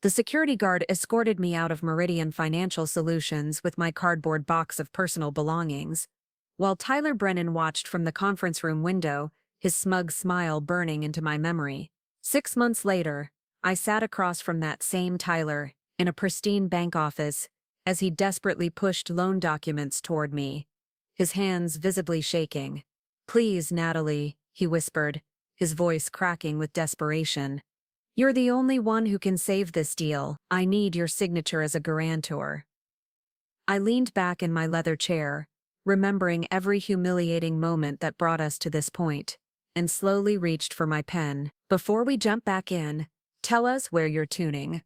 The security guard escorted me out of Meridian Financial Solutions with my cardboard box of personal belongings, while Tyler Brennan watched from the conference room window, his smug smile burning into my memory. 6 months later, I sat across from that same Tyler, in a pristine bank office, as he desperately pushed loan documents toward me, his hands visibly shaking. "Please, Natalie," he whispered, his voice cracking with desperation. "You're the only one who can save this deal. I need your signature as a guarantor." I leaned back in my leather chair, remembering every humiliating moment that brought us to this point, and slowly reached for my pen. "Before we jump back in, tell us where you're tuning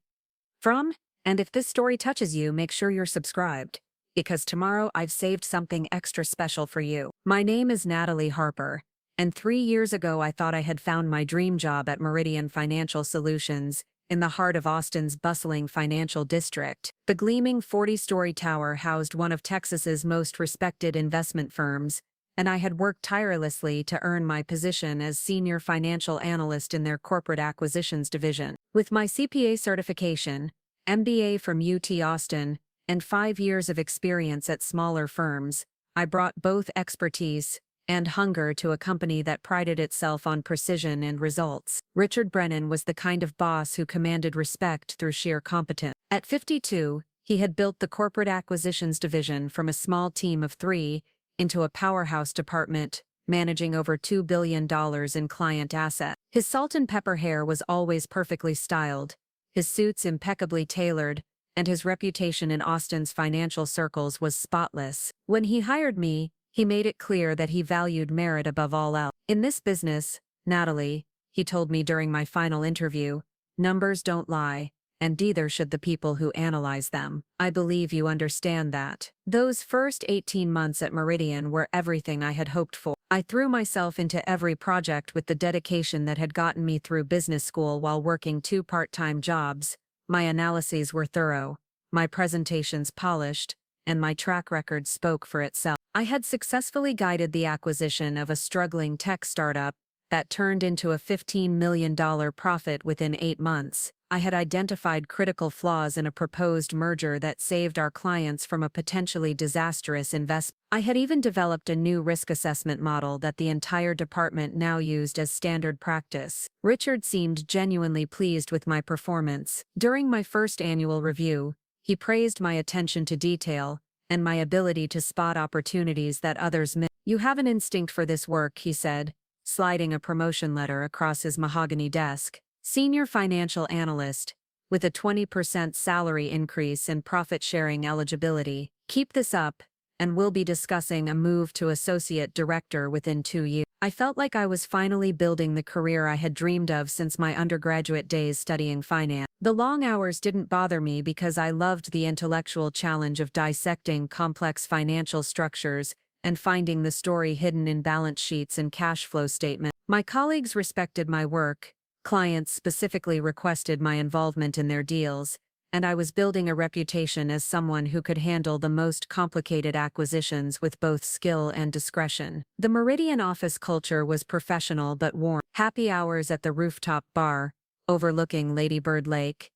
from, and if this story touches you, make sure you're subscribed, because tomorrow I've saved something extra special for you." My name is Natalie Harper, and 3 years ago I thought I had found my dream job at Meridian Financial Solutions, in the heart of Austin's bustling financial district. The gleaming 40-story tower housed one of Texas's most respected investment firms, and I had worked tirelessly to earn my position as Senior Financial Analyst in their corporate acquisitions division. With my CPA certification, MBA from UT Austin, and 5 years of experience at smaller firms, I brought both expertise and hunger to a company that prided itself on precision and results. Richard Brennan was the kind of boss who commanded respect through sheer competence. At 52, he had built the corporate acquisitions division from a small team of 3 into a powerhouse department, managing over $2 billion in client assets. His salt and pepper hair was always perfectly styled, his suits impeccably tailored, and his reputation in Austin's financial circles was spotless. When he hired me, he made it clear that he valued merit above all else. "In this business, Natalie," he told me during my final interview, "numbers don't lie, and neither should the people who analyze them. I believe you understand that." Those first 18 months at Meridian were everything I had hoped for. I threw myself into every project with the dedication that had gotten me through business school while working 2 part-time jobs. My analyses were thorough, my presentations polished, and my track record spoke for itself. I had successfully guided the acquisition of a struggling tech startup that turned into a $15 million profit within 8 months. I had identified critical flaws in a proposed merger that saved our clients from a potentially disastrous investment. I had even developed a new risk assessment model that the entire department now used as standard practice. Richard seemed genuinely pleased with my performance. During my first annual review, he praised my attention to detail and my ability to spot opportunities that others miss. "You have an instinct for this work," he said, sliding a promotion letter across his mahogany desk. "Senior Financial Analyst, with a 20% salary increase and profit-sharing eligibility. Keep this up, and we'll be discussing a move to Associate Director within 2 years." I felt like I was finally building the career I had dreamed of since my undergraduate days studying finance. The long hours didn't bother me because I loved the intellectual challenge of dissecting complex financial structures and finding the story hidden in balance sheets and cash flow statements. My colleagues respected my work, clients specifically requested my involvement in their deals, and I was building a reputation as someone who could handle the most complicated acquisitions with both skill and discretion. The Meridian office culture was professional but warm. Happy hours at the rooftop bar, overlooking Lady Bird Lake,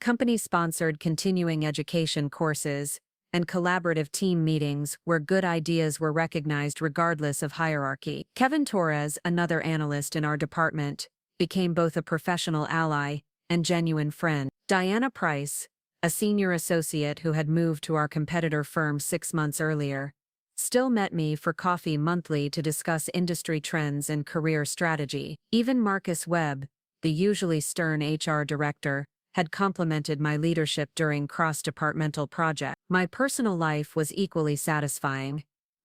company-sponsored continuing education courses, and collaborative team meetings where good ideas were recognized regardless of hierarchy. Kevin Torres, another analyst in our department, became both a professional ally and genuine friend. Diana Price, a senior associate who had moved to our competitor firm 6 months earlier, still met me for coffee monthly to discuss industry trends and career strategy. Even Marcus Webb, the usually stern HR director, had complimented my leadership during cross-departmental projects. My personal life was equally satisfying.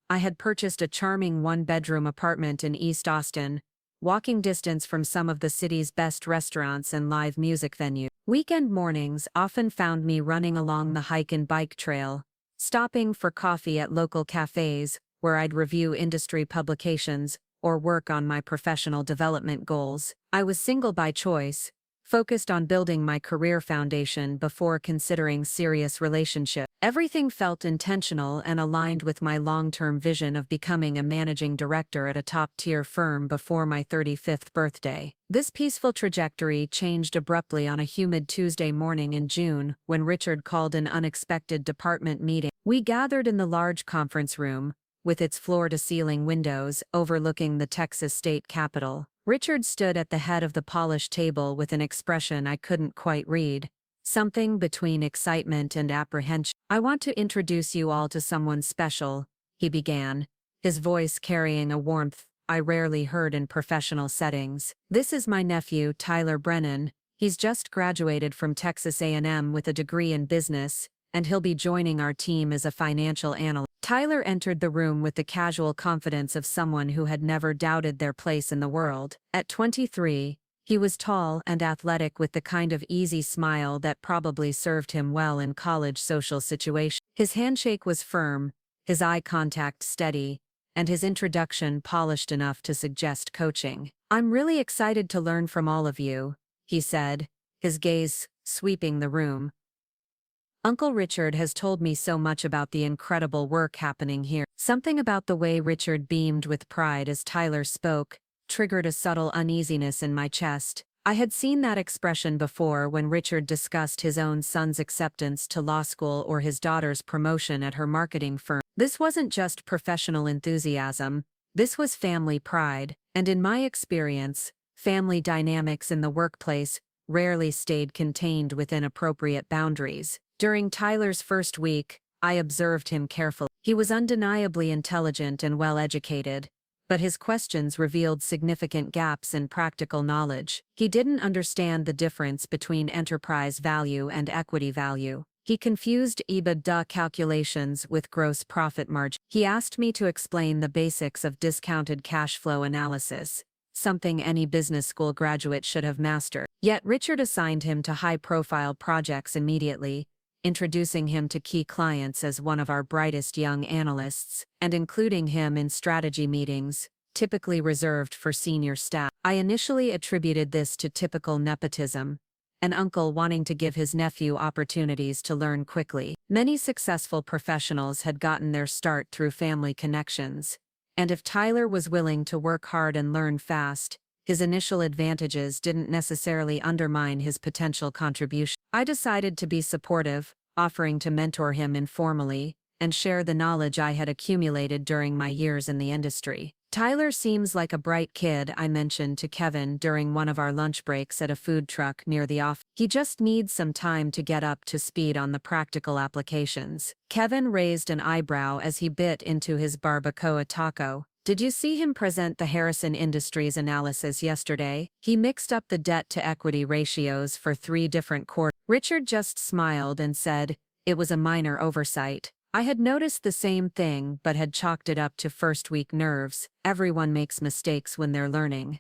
I had purchased a charming 1-bedroom apartment in East Austin, walking distance from some of the city's best restaurants and live music venues. Weekend mornings often found me running along the hike and bike trail, stopping for coffee at local cafes, where I'd review industry publications or work on my professional development goals. I was single by choice, focused on building my career foundation before considering serious relationships. Everything felt intentional and aligned with my long-term vision of becoming a managing director at a top-tier firm before my 35th birthday. This peaceful trajectory changed abruptly on a humid Tuesday morning in June when Richard called an unexpected department meeting. We gathered in the large conference room, with its floor-to-ceiling windows overlooking the Texas state capitol. Richard stood at the head of the polished table with an expression I couldn't quite read. Something between excitement and apprehension. "I want to introduce you all to someone special," he began, his voice carrying a warmth I rarely heard in professional settings. "This is my nephew, Tyler Brennan. He's just graduated from Texas A&M with a degree in business, and he'll be joining our team as a financial analyst." Tyler entered the room with the casual confidence of someone who had never doubted their place in the world. At 23, he was tall and athletic with the kind of easy smile that probably served him well in college social situations. His handshake was firm, his eye contact steady, and his introduction polished enough to suggest coaching. "I'm really excited to learn from all of you," he said, his gaze sweeping the room. "Uncle Richard has told me so much about the incredible work happening here." Something about the way Richard beamed with pride as Tyler spoke triggered a subtle uneasiness in my chest. I had seen that expression before when Richard discussed his own son's acceptance to law school or his daughter's promotion at her marketing firm. This wasn't just professional enthusiasm, this was family pride, and in my experience, family dynamics in the workplace rarely stayed contained within appropriate boundaries. During Tyler's first week, I observed him carefully. He was undeniably intelligent and well-educated, but his questions revealed significant gaps in practical knowledge. He didn't understand the difference between enterprise value and equity value. He confused EBITDA calculations with gross profit margin. He asked me to explain the basics of discounted cash flow analysis, something any business school graduate should have mastered. Yet Richard assigned him to high-profile projects immediately, introducing him to key clients as one of our brightest young analysts, and including him in strategy meetings, typically reserved for senior staff. I initially attributed this to typical nepotism, an uncle wanting to give his nephew opportunities to learn quickly. Many successful professionals had gotten their start through family connections, and if Tyler was willing to work hard and learn fast, his initial advantages didn't necessarily undermine his potential contribution. I decided to be supportive, offering to mentor him informally, and share the knowledge I had accumulated during my years in the industry. "Tyler seems like a bright kid," I mentioned to Kevin during one of our lunch breaks at a food truck near the office. "He just needs some time to get up to speed on the practical applications." Kevin raised an eyebrow as he bit into his barbacoa taco. "Did you see him present the Harrison Industries analysis yesterday? He mixed up the debt-to-equity ratios for 3 different quarters." Richard just smiled and said, "It was a minor oversight." I had noticed the same thing but had chalked it up to first-week nerves. "Everyone makes mistakes when they're learning,"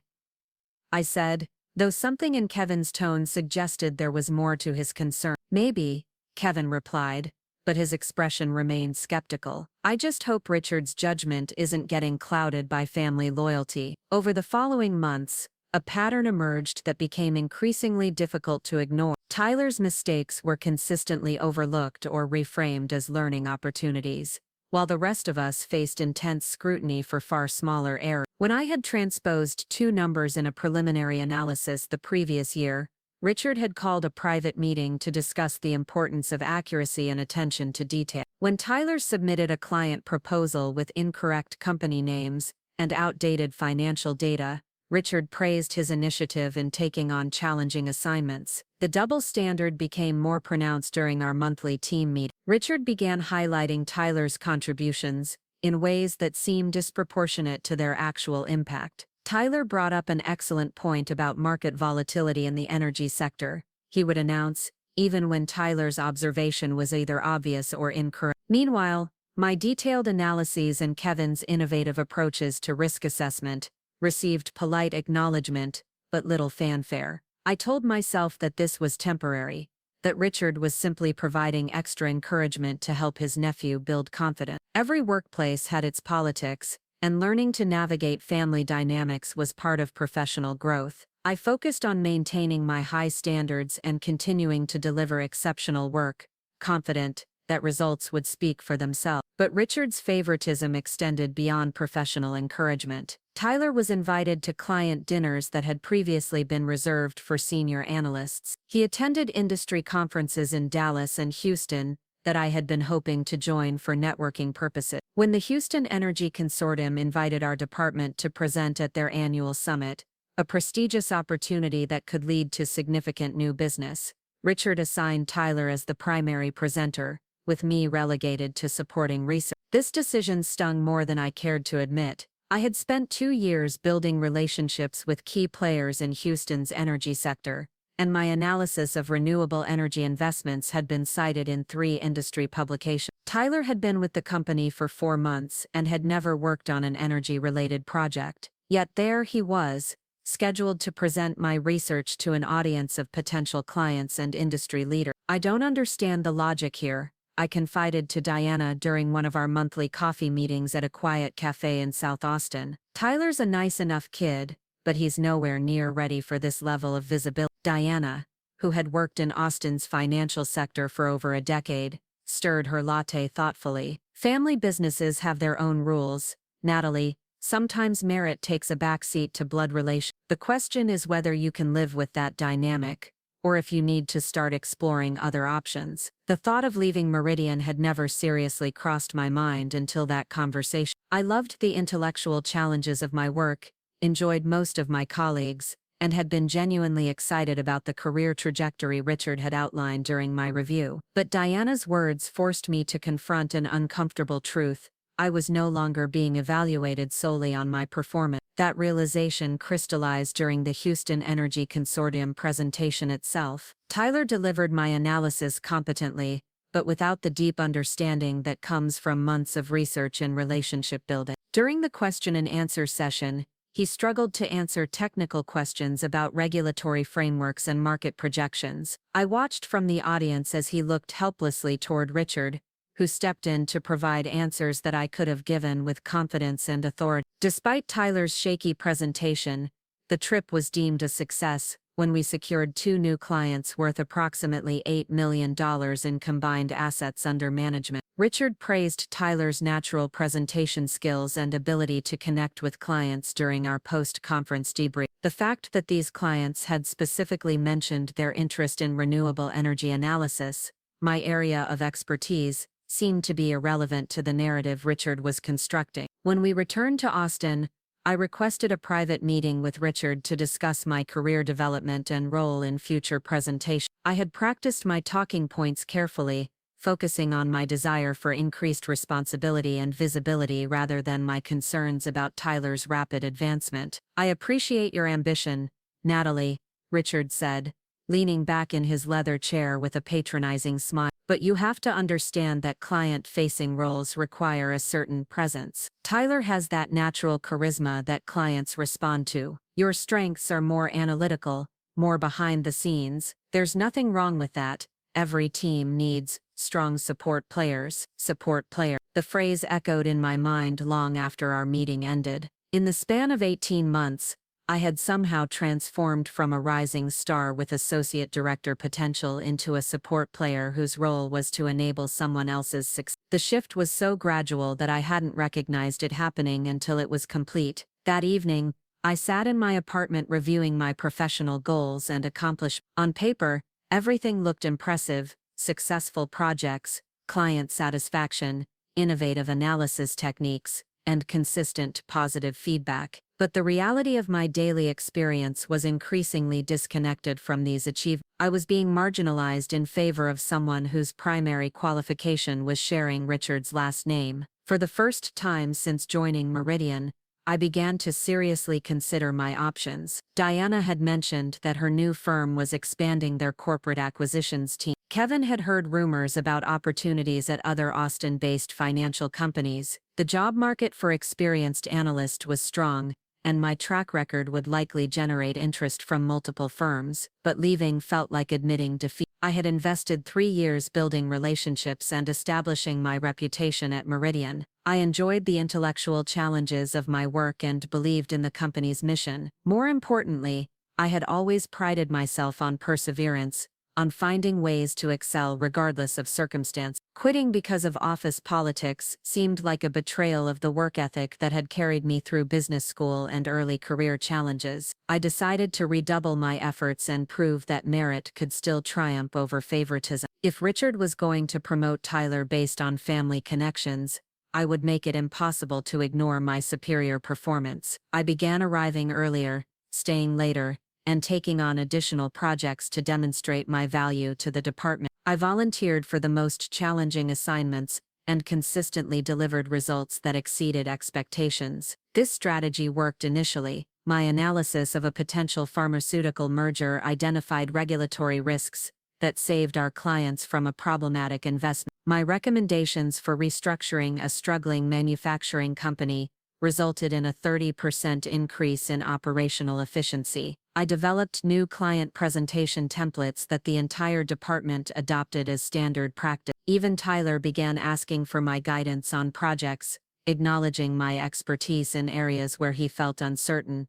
I said, though something in Kevin's tone suggested there was more to his concern. "Maybe," Kevin replied, but his expression remained skeptical. "I just hope Richard's judgment isn't getting clouded by family loyalty." Over the following months, a pattern emerged that became increasingly difficult to ignore. Tyler's mistakes were consistently overlooked or reframed as learning opportunities, while the rest of us faced intense scrutiny for far smaller errors. When I had transposed 2 numbers in a preliminary analysis the previous year, Richard had called a private meeting to discuss the importance of accuracy and attention to detail. When Tyler submitted a client proposal with incorrect company names and outdated financial data, Richard praised his initiative in taking on challenging assignments. The double standard became more pronounced during our monthly team meeting. Richard began highlighting Tyler's contributions in ways that seemed disproportionate to their actual impact. Tyler brought up an excellent point about market volatility in the energy sector, he would announce, even when Tyler's observation was either obvious or incorrect. Meanwhile, my detailed analyses and Kevin's innovative approaches to risk assessment received polite acknowledgement, but little fanfare. I told myself that this was temporary, that Richard was simply providing extra encouragement to help his nephew build confidence. Every workplace had its politics, and learning to navigate family dynamics was part of professional growth. I focused on maintaining my high standards and continuing to deliver exceptional work, confident that results would speak for themselves. But Richard's favoritism extended beyond professional encouragement. Tyler was invited to client dinners that had previously been reserved for senior analysts. He attended industry conferences in Dallas and Houston that I had been hoping to join for networking purposes. When the Houston Energy Consortium invited our department to present at their annual summit, a prestigious opportunity that could lead to significant new business, Richard assigned Tyler as the primary presenter, with me relegated to supporting research. This decision stung more than I cared to admit. I had spent 2 years building relationships with key players in Houston's energy sector, and my analysis of renewable energy investments had been cited in 3 industry publications. Tyler had been with the company for 4 months and had never worked on an energy-related project. Yet there he was, scheduled to present my research to an audience of potential clients and industry leaders. "I don't understand the logic here," I confided to Diana during one of our monthly coffee meetings at a quiet cafe in South Austin. "Tyler's a nice enough kid, but he's nowhere near ready for this level of visibility." Diana, who had worked in Austin's financial sector for over a decade, stirred her latte thoughtfully. "Family businesses have their own rules, Natalie. Sometimes merit takes a backseat to blood relation. The question is whether you can live with that dynamic, or if you need to start exploring other options." The thought of leaving Meridian had never seriously crossed my mind until that conversation. I loved the intellectual challenges of my work, enjoyed most of my colleagues, and had been genuinely excited about the career trajectory Richard had outlined during my review. But Diana's words forced me to confront an uncomfortable truth. I was no longer being evaluated solely on my performance. That realization crystallized during the Houston Energy Consortium presentation itself. Tyler delivered my analysis competently, but without the deep understanding that comes from months of research and relationship building. During the question and answer session, he struggled to answer technical questions about regulatory frameworks and market projections. I watched from the audience as he looked helplessly toward Richard, who stepped in to provide answers that I could have given with confidence and authority. Despite Tyler's shaky presentation, the trip was deemed a success when we secured 2 new clients worth approximately $8 million in combined assets under management. Richard praised Tyler's natural presentation skills and ability to connect with clients during our post-conference debrief. The fact that these clients had specifically mentioned their interest in renewable energy analysis, my area of expertise, seemed to be irrelevant to the narrative Richard was constructing. When we returned to Austin, I requested a private meeting with Richard to discuss my career development and role in future presentations. I had practiced my talking points carefully, focusing on my desire for increased responsibility and visibility rather than my concerns about Tyler's rapid advancement. "I appreciate your ambition, Natalie," Richard said, leaning back in his leather chair with a patronizing smile. "But you have to understand that client-facing roles require a certain presence. Tyler has that natural charisma that clients respond to. Your strengths are more analytical, more behind the scenes. There's nothing wrong with that. Every team needs strong support players. Support player." The phrase echoed in my mind long after our meeting ended. In the span of 18 months, I had somehow transformed from a rising star with associate director potential into a support player whose role was to enable someone else's success. The shift was so gradual that I hadn't recognized it happening until it was complete. That evening, I sat in my apartment reviewing my professional goals and accomplishments. On paper, everything looked impressive: successful projects, client satisfaction, innovative analysis techniques, and consistent positive feedback. But the reality of my daily experience was increasingly disconnected from these achievements. I was being marginalized in favor of someone whose primary qualification was sharing Richard's last name. For the first time since joining Meridian, I began to seriously consider my options. Diana had mentioned that her new firm was expanding their corporate acquisitions team. Kevin had heard rumors about opportunities at other Austin-based financial companies. The job market for experienced analysts was strong, and my track record would likely generate interest from multiple firms, but leaving felt like admitting defeat. I had invested 3 years building relationships and establishing my reputation at Meridian. I enjoyed the intellectual challenges of my work and believed in the company's mission. More importantly, I had always prided myself on perseverance, on finding ways to excel regardless of circumstance. Quitting because of office politics seemed like a betrayal of the work ethic that had carried me through business school and early career challenges. I decided to redouble my efforts and prove that merit could still triumph over favoritism. If Richard was going to promote Tyler based on family connections, I would make it impossible to ignore my superior performance. I began arriving earlier, staying later, and taking on additional projects to demonstrate my value to the department. I volunteered for the most challenging assignments and consistently delivered results that exceeded expectations. This strategy worked initially. My analysis of a potential pharmaceutical merger identified regulatory risks that saved our clients from a problematic investment. My recommendations for restructuring a struggling manufacturing company resulted in a 30% increase in operational efficiency. I developed new client presentation templates that the entire department adopted as standard practice. Even Tyler began asking for my guidance on projects, acknowledging my expertise in areas where he felt uncertain.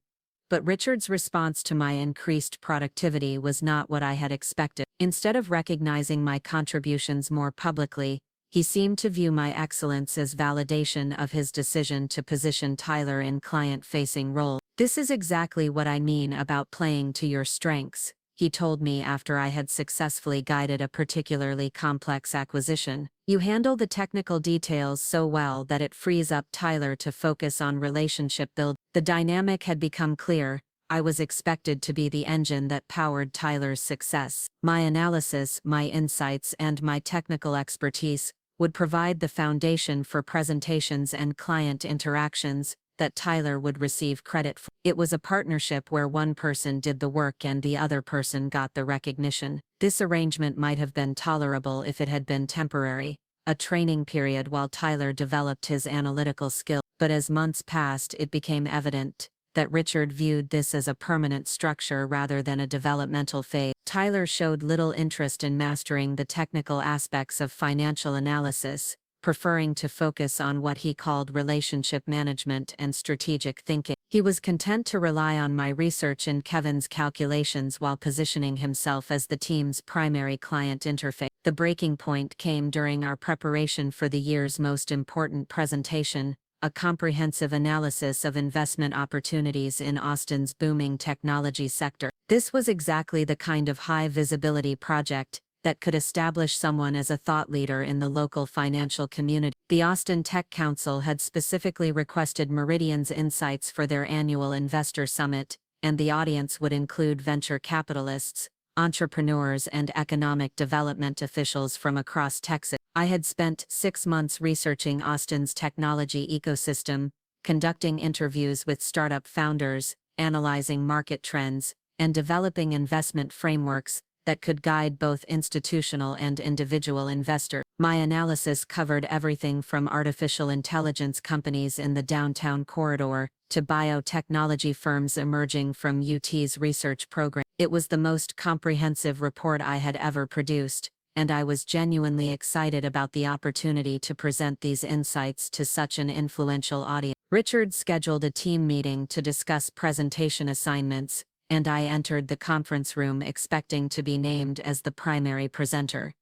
But Richard's response to my increased productivity was not what I had expected. Instead of recognizing my contributions more publicly, he seemed to view my excellence as validation of his decision to position Tyler in client-facing roles. "This is exactly what I mean about playing to your strengths," he told me after I had successfully guided a particularly complex acquisition. "You handle the technical details so well that it frees up Tyler to focus on relationship building." The dynamic had become clear. I was expected to be the engine that powered Tyler's success. My analysis, my insights, and my technical expertise would provide the foundation for presentations and client interactions that Tyler would receive credit for. It was a partnership where one person did the work and the other person got the recognition. This arrangement might have been tolerable if it had been temporary, a training period while Tyler developed his analytical skill. But as months passed, it became evident that Richard viewed this as a permanent structure rather than a developmental phase. Tyler showed little interest in mastering the technical aspects of financial analysis, preferring to focus on what he called relationship management and strategic thinking. He was content to rely on my research and Kevin's calculations while positioning himself as the team's primary client interface. The breaking point came during our preparation for the year's most important presentation, a comprehensive analysis of investment opportunities in Austin's booming technology sector. This was exactly the kind of high-visibility project that could establish someone as a thought leader in the local financial community. The Austin Tech Council had specifically requested Meridian's insights for their annual investor summit, and the audience would include venture capitalists, entrepreneurs, and economic development officials from across Texas. I had spent 6 months researching Austin's technology ecosystem, conducting interviews with startup founders, analyzing market trends, and developing investment frameworks that could guide both institutional and individual investors. My analysis covered everything from artificial intelligence companies in the downtown corridor to biotechnology firms emerging from UT's research program. It was the most comprehensive report I had ever produced, and I was genuinely excited about the opportunity to present these insights to such an influential audience. Richard scheduled a team meeting to discuss presentation assignments, and I entered the conference room expecting to be named as the primary presenter.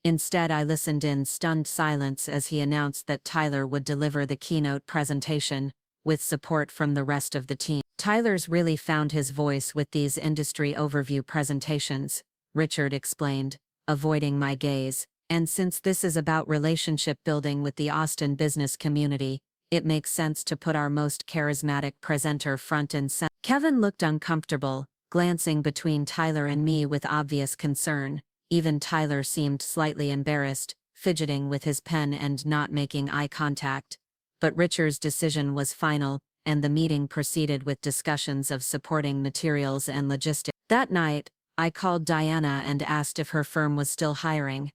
Instead, I listened in stunned silence as he announced that Tyler would deliver the keynote presentation, with support from the rest of the team. "Tyler's really found his voice with these industry overview presentations," Richard explained, avoiding my gaze, "and since this is about relationship building with the Austin business community, it makes sense to put our most charismatic presenter front and center." Kevin looked uncomfortable, glancing between Tyler and me with obvious concern. Even Tyler seemed slightly embarrassed, fidgeting with his pen and not making eye contact. But Richard's decision was final, and the meeting proceeded with discussions of supporting materials and logistics. That night, I called Diana and asked if her firm was still hiring.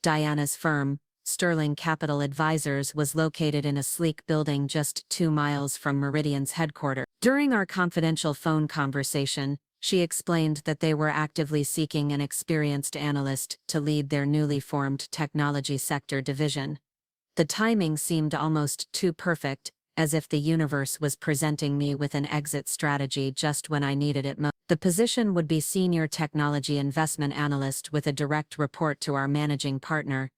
Diana's firm, Sterling Capital Advisors, was located in a sleek building just 2 miles from Meridian's headquarters. During our confidential phone conversation, she explained that they were actively seeking an experienced analyst to lead their newly formed technology sector division. The timing seemed almost too perfect, as if the universe was presenting me with an exit strategy just when I needed it most. The position would be Senior Technology Investment Analyst with a direct report to our managing partner,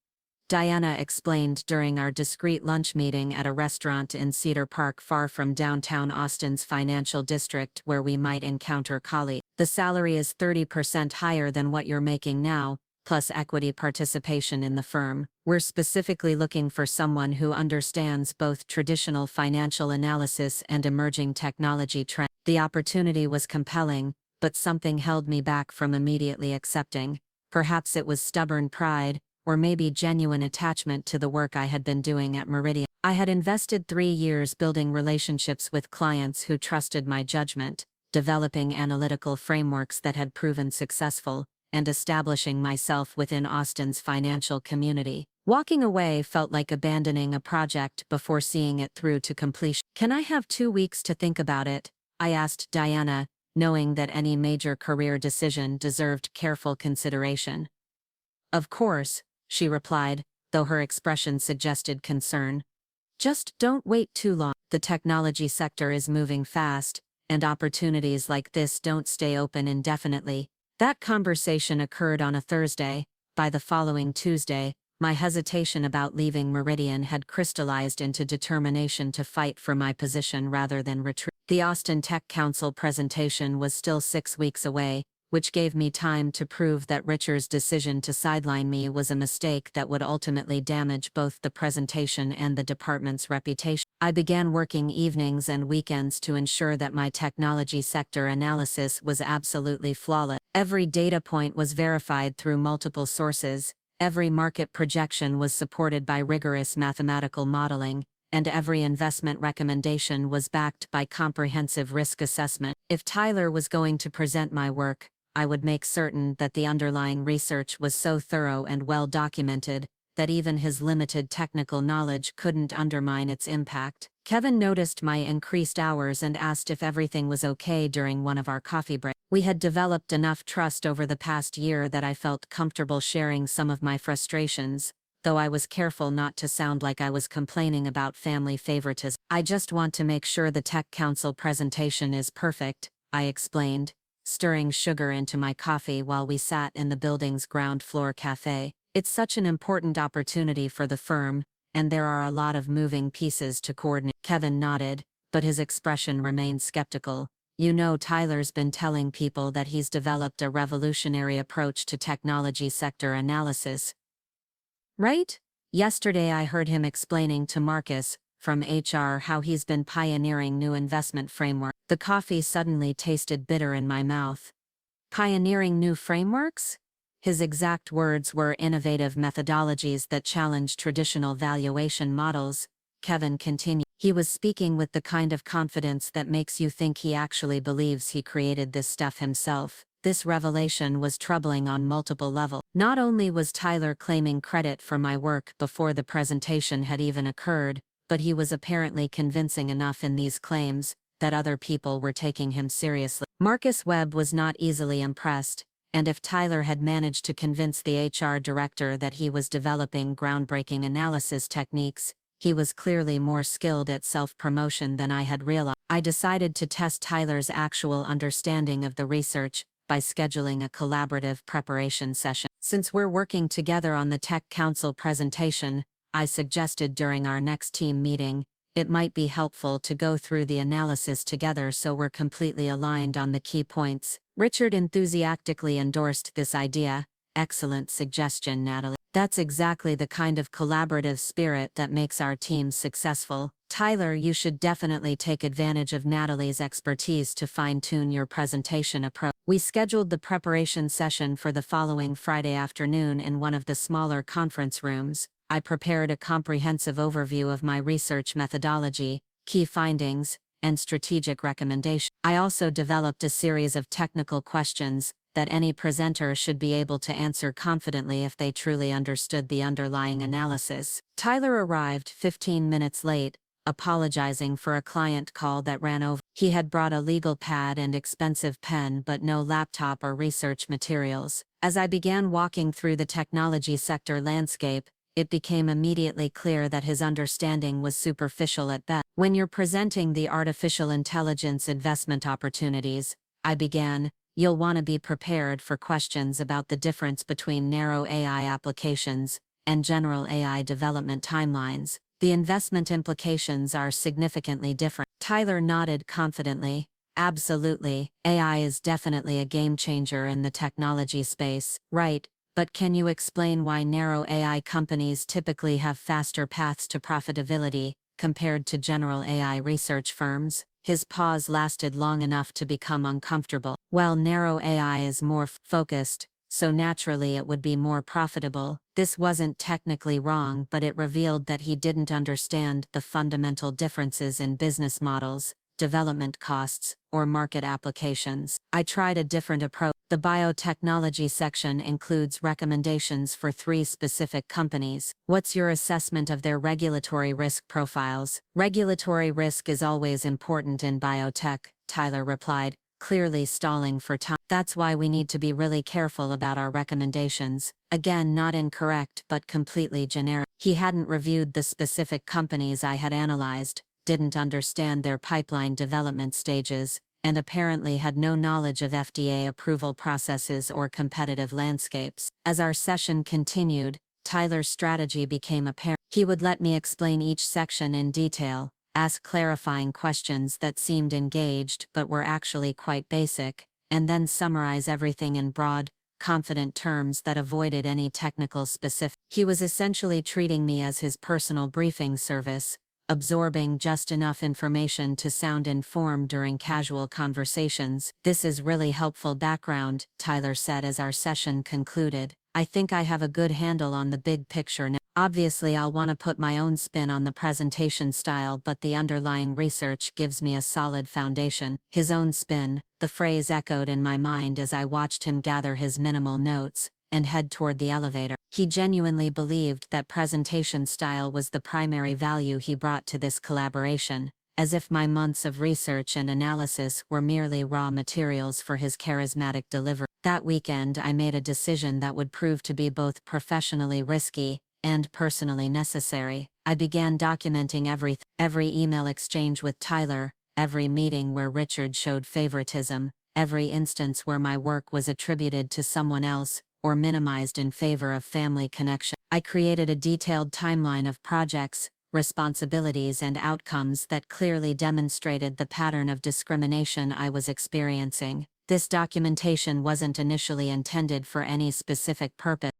Diana explained during our discreet lunch meeting at a restaurant in Cedar Park far from downtown Austin's financial district where we might encounter colleagues. The salary is 30% higher than what you're making now, plus equity participation in the firm. We're specifically looking for someone who understands both traditional financial analysis and emerging technology trends. The opportunity was compelling, but something held me back from immediately accepting. Perhaps it was stubborn pride, or maybe genuine attachment to the work I had been doing at Meridian. I had invested 3 years building relationships with clients who trusted my judgment, developing analytical frameworks that had proven successful, and establishing myself within Austin's financial community. Walking away felt like abandoning a project before seeing it through to completion. "Can I have 2 weeks to think about it?" I asked Diana, knowing that any major career decision deserved careful consideration. "Of course," she replied, though her expression suggested concern. "Just don't wait too long. The technology sector is moving fast, and opportunities like this don't stay open indefinitely." That conversation occurred on a Thursday. By the following Tuesday, my hesitation about leaving Meridian had crystallized into determination to fight for my position rather than retreat. The Austin Tech Council presentation was still 6 weeks away, which gave me time to prove that Richard's decision to sideline me was a mistake that would ultimately damage both the presentation and the department's reputation. I began working evenings and weekends to ensure that my technology sector analysis was absolutely flawless. Every data point was verified through multiple sources, every market projection was supported by rigorous mathematical modeling, and every investment recommendation was backed by comprehensive risk assessment. If Tyler was going to present my work, I would make certain that the underlying research was so thorough and well documented that even his limited technical knowledge couldn't undermine its impact. Kevin noticed my increased hours and asked if everything was okay during one of our coffee breaks. We had developed enough trust over the past year that I felt comfortable sharing some of my frustrations, though I was careful not to sound like I was complaining about family favoritism. "I just want to make sure the Tech Council presentation is perfect," I explained, stirring sugar into my coffee while we sat in the building's ground floor cafe. "It's such an important opportunity for the firm, and there are a lot of moving pieces to coordinate." Kevin nodded, but his expression remained skeptical. "You know, Tyler's been telling people that he's developed a revolutionary approach to technology sector analysis, right? Yesterday I heard him explaining to Marcus from HR how he's been pioneering new investment framework." The coffee suddenly tasted bitter in my mouth. "Pioneering new frameworks?" His exact words were innovative methodologies that challenge traditional valuation models, Kevin continued. He was speaking with the kind of confidence that makes you think he actually believes he created this stuff himself. This revelation was troubling on multiple levels. Not only was Tyler claiming credit for my work before the presentation had even occurred, but he was apparently convincing enough in these claims that other people were taking him seriously. Marcus Webb was not easily impressed, and if Tyler had managed to convince the HR director that he was developing groundbreaking analysis techniques, he was clearly more skilled at self-promotion than I had realized. I decided to test Tyler's actual understanding of the research by scheduling a collaborative preparation session. "Since we're working together on the Tech Council presentation," I suggested during our next team meeting, "it might be helpful to go through the analysis together so we're completely aligned on the key points." Richard enthusiastically endorsed this idea. "Excellent suggestion, Natalie. That's exactly the kind of collaborative spirit that makes our teams successful. Tyler, you should definitely take advantage of Natalie's expertise to fine-tune your presentation approach." We scheduled the preparation session for the following Friday afternoon in one of the smaller conference rooms. I prepared a comprehensive overview of my research methodology, key findings, and strategic recommendations. I also developed a series of technical questions that any presenter should be able to answer confidently if they truly understood the underlying analysis. Tyler arrived 15 minutes late, apologizing for a client call that ran over. He had brought a legal pad and expensive pen but no laptop or research materials. As I began walking through the technology sector landscape, it became immediately clear that his understanding was superficial at best. When you're presenting the artificial intelligence investment opportunities, I began, you'll want to be prepared for questions about the difference between narrow AI applications and general AI development timelines. The investment implications are significantly different. Tyler nodded confidently. Absolutely, AI is definitely a game changer in the technology space, right? But can you explain why narrow AI companies typically have faster paths to profitability compared to general AI research firms? His pause lasted long enough to become uncomfortable. Well, narrow AI is more focused, so naturally it would be more profitable. This wasn't technically wrong, but it revealed that he didn't understand the fundamental differences in business models, development costs, or market applications. I tried a different approach. The biotechnology section includes recommendations for 3 specific companies. What's your assessment of their regulatory risk profiles? Regulatory risk is always important in biotech, Tyler replied, clearly stalling for time. That's why we need to be really careful about our recommendations. Again, not incorrect, but completely generic. He hadn't reviewed the specific companies I had analyzed, didn't understand their pipeline development stages, and apparently had no knowledge of FDA approval processes or competitive landscapes. As our session continued, Tyler's strategy became apparent. He would let me explain each section in detail, ask clarifying questions that seemed engaged but were actually quite basic, and then summarize everything in broad, confident terms that avoided any technical specifics. He was essentially treating me as his personal briefing service, absorbing just enough information to sound informed during casual conversations. This is really helpful background, Tyler said as our session concluded. I think I have a good handle on the big picture now. Obviously, I'll want to put my own spin on the presentation style, but the underlying research gives me a solid foundation. His own spin, the phrase echoed in my mind as I watched him gather his minimal notes and head toward the elevator. He genuinely believed that presentation style was the primary value he brought to this collaboration, as if my months of research and analysis were merely raw materials for his charismatic delivery. That weekend, I made a decision that would prove to be both professionally risky and personally necessary. I began documenting every email exchange with Tyler, every meeting where Richard showed favoritism, every instance where my work was attributed to someone else or minimized in favor of family connection. I created a detailed timeline of projects, responsibilities, and outcomes that clearly demonstrated the pattern of discrimination I was experiencing. This documentation wasn't initially intended for any specific purpose.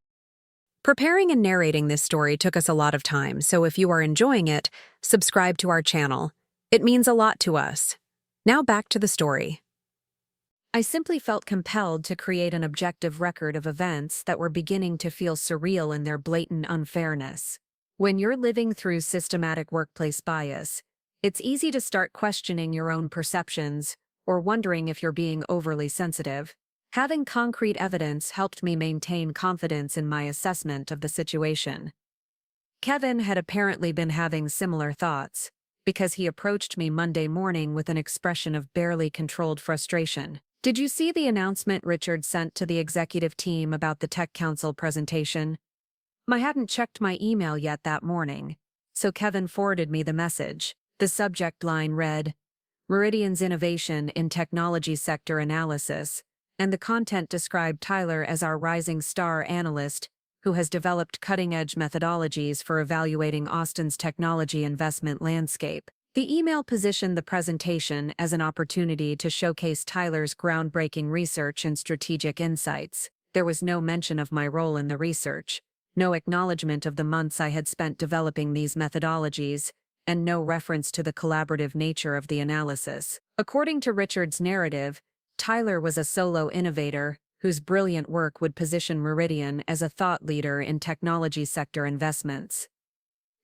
Preparing and narrating this story took us a lot of time, so if you are enjoying it, subscribe to our channel. It means a lot to us. Now back to the story. I simply felt compelled to create an objective record of events that were beginning to feel surreal in their blatant unfairness. When you're living through systematic workplace bias, it's easy to start questioning your own perceptions or wondering if you're being overly sensitive. Having concrete evidence helped me maintain confidence in my assessment of the situation. Kevin had apparently been having similar thoughts, because he approached me Monday morning with an expression of barely controlled frustration. Did you see the announcement Richard sent to the executive team about the Tech Council presentation? I hadn't checked my email yet that morning, so Kevin forwarded me the message. The subject line read, Meridian's Innovation in Technology Sector Analysis, and the content described Tyler as our rising star analyst who has developed cutting-edge methodologies for evaluating Austin's technology investment landscape. The email positioned the presentation as an opportunity to showcase Tyler's groundbreaking research and strategic insights. There was no mention of my role in the research, no acknowledgement of the months I had spent developing these methodologies, and no reference to the collaborative nature of the analysis. According to Richard's narrative, Tyler was a solo innovator whose brilliant work would position Meridian as a thought leader in technology sector investments.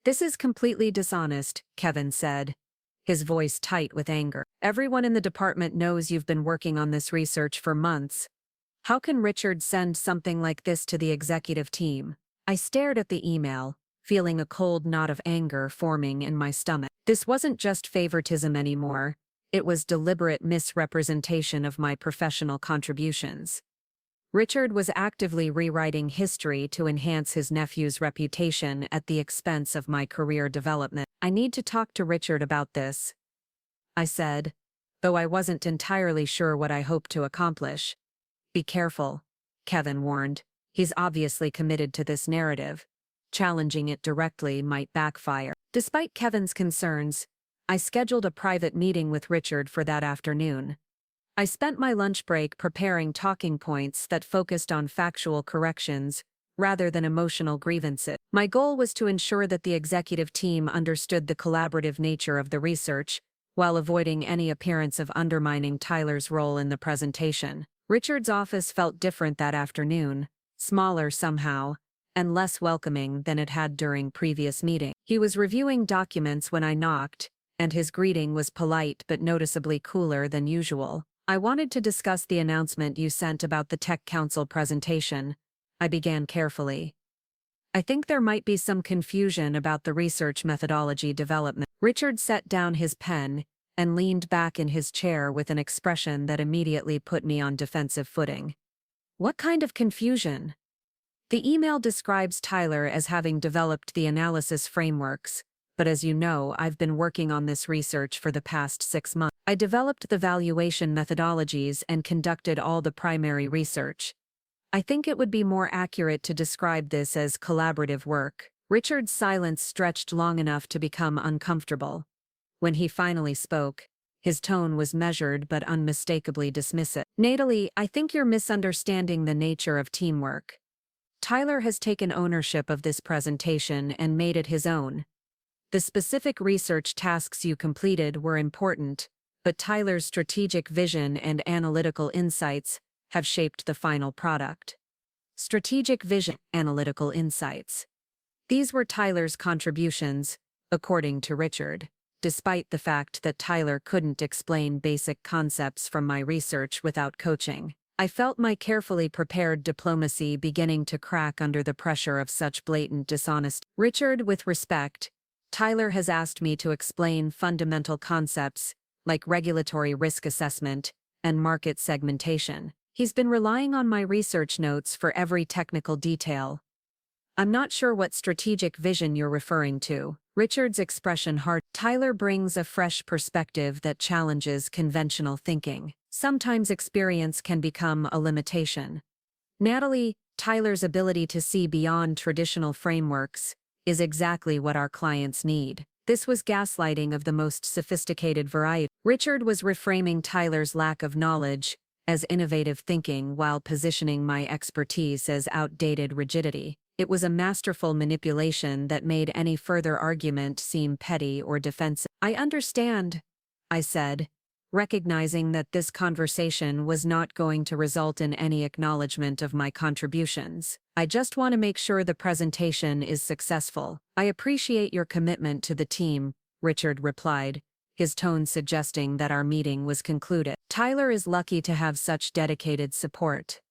This is completely dishonest, Kevin said, his voice tight with anger. Everyone in the department knows you've been working on this research for months. How can Richard send something like this to the executive team? I stared at the email, feeling a cold knot of anger forming in my stomach. This wasn't just favoritism anymore, it was deliberate misrepresentation of my professional contributions. Richard was actively rewriting history to enhance his nephew's reputation at the expense of my career development. I need to talk to Richard about this, I said, though I wasn't entirely sure what I hoped to accomplish. Be careful, Kevin warned. He's obviously committed to this narrative. Challenging it directly might backfire. Despite Kevin's concerns, I scheduled a private meeting with Richard for that afternoon. I spent my lunch break preparing talking points that focused on factual corrections rather than emotional grievances. My goal was to ensure that the executive team understood the collaborative nature of the research, while avoiding any appearance of undermining Tyler's role in the presentation. Richard's office felt different that afternoon, smaller somehow, and less welcoming than it had during previous meetings. He was reviewing documents when I knocked, and his greeting was polite but noticeably cooler than usual. I wanted to discuss the announcement you sent about the Tech Council presentation, I began carefully. I think there might be some confusion about the research methodology development. Richard set down his pen and leaned back in his chair with an expression that immediately put me on defensive footing. What kind of confusion? The email describes Tyler as having developed the analysis frameworks, but as you know, I've been working on this research for the past 6 months. I developed the valuation methodologies and conducted all the primary research. I think it would be more accurate to describe this as collaborative work. Richard's silence stretched long enough to become uncomfortable. When he finally spoke, his tone was measured but unmistakably dismissive. Natalie, I think you're misunderstanding the nature of teamwork. Tyler has taken ownership of this presentation and made it his own. The specific research tasks you completed were important, but Tyler's strategic vision and analytical insights have shaped the final product. Strategic vision, analytical insights. These were Tyler's contributions, according to Richard, despite the fact that Tyler couldn't explain basic concepts from my research without coaching. I felt my carefully prepared diplomacy beginning to crack under the pressure of such blatant dishonesty. Richard, with respect, Tyler has asked me to explain fundamental concepts like regulatory risk assessment and market segmentation. He's been relying on my research notes for every technical detail. I'm not sure what strategic vision you're referring to. Richard's expression hard. Tyler brings a fresh perspective that challenges conventional thinking. Sometimes experience can become a limitation. Natalie, Tyler's ability to see beyond traditional frameworks is exactly what our clients need. This was gaslighting of the most sophisticated variety. Richard was reframing Tyler's lack of knowledge as innovative thinking while positioning my expertise as outdated rigidity. It was a masterful manipulation that made any further argument seem petty or defensive. I understand, I said, recognizing that this conversation was not going to result in any acknowledgement of my contributions. I just want to make sure the presentation is successful. I appreciate your commitment to the team, Richard replied, his tone suggesting that our meeting was concluded. Tyler is lucky to have such dedicated support.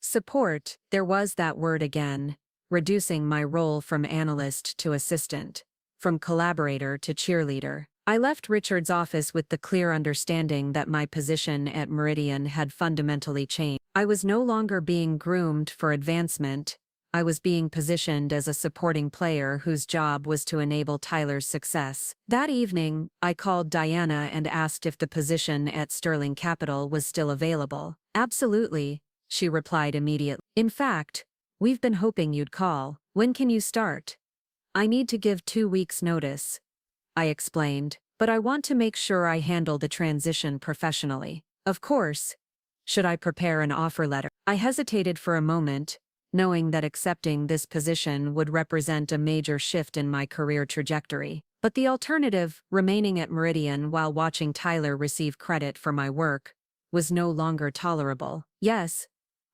Support, there was that word again, reducing my role from analyst to assistant, from collaborator to cheerleader. I left Richard's office with the clear understanding that my position at Meridian had fundamentally changed. I was no longer being groomed for advancement. I was being positioned as a supporting player whose job was to enable Tyler's success. That evening, I called Diana and asked if the position at Sterling Capital was still available. Absolutely, she replied immediately. In fact, we've been hoping you'd call. When can you start? I need to give 2 weeks' notice, I explained, but I want to make sure I handle the transition professionally. Of course. Should I prepare an offer letter? I hesitated for a moment, knowing that accepting this position would represent a major shift in my career trajectory. But the alternative, remaining at Meridian while watching Tyler receive credit for my work, was no longer tolerable. Yes,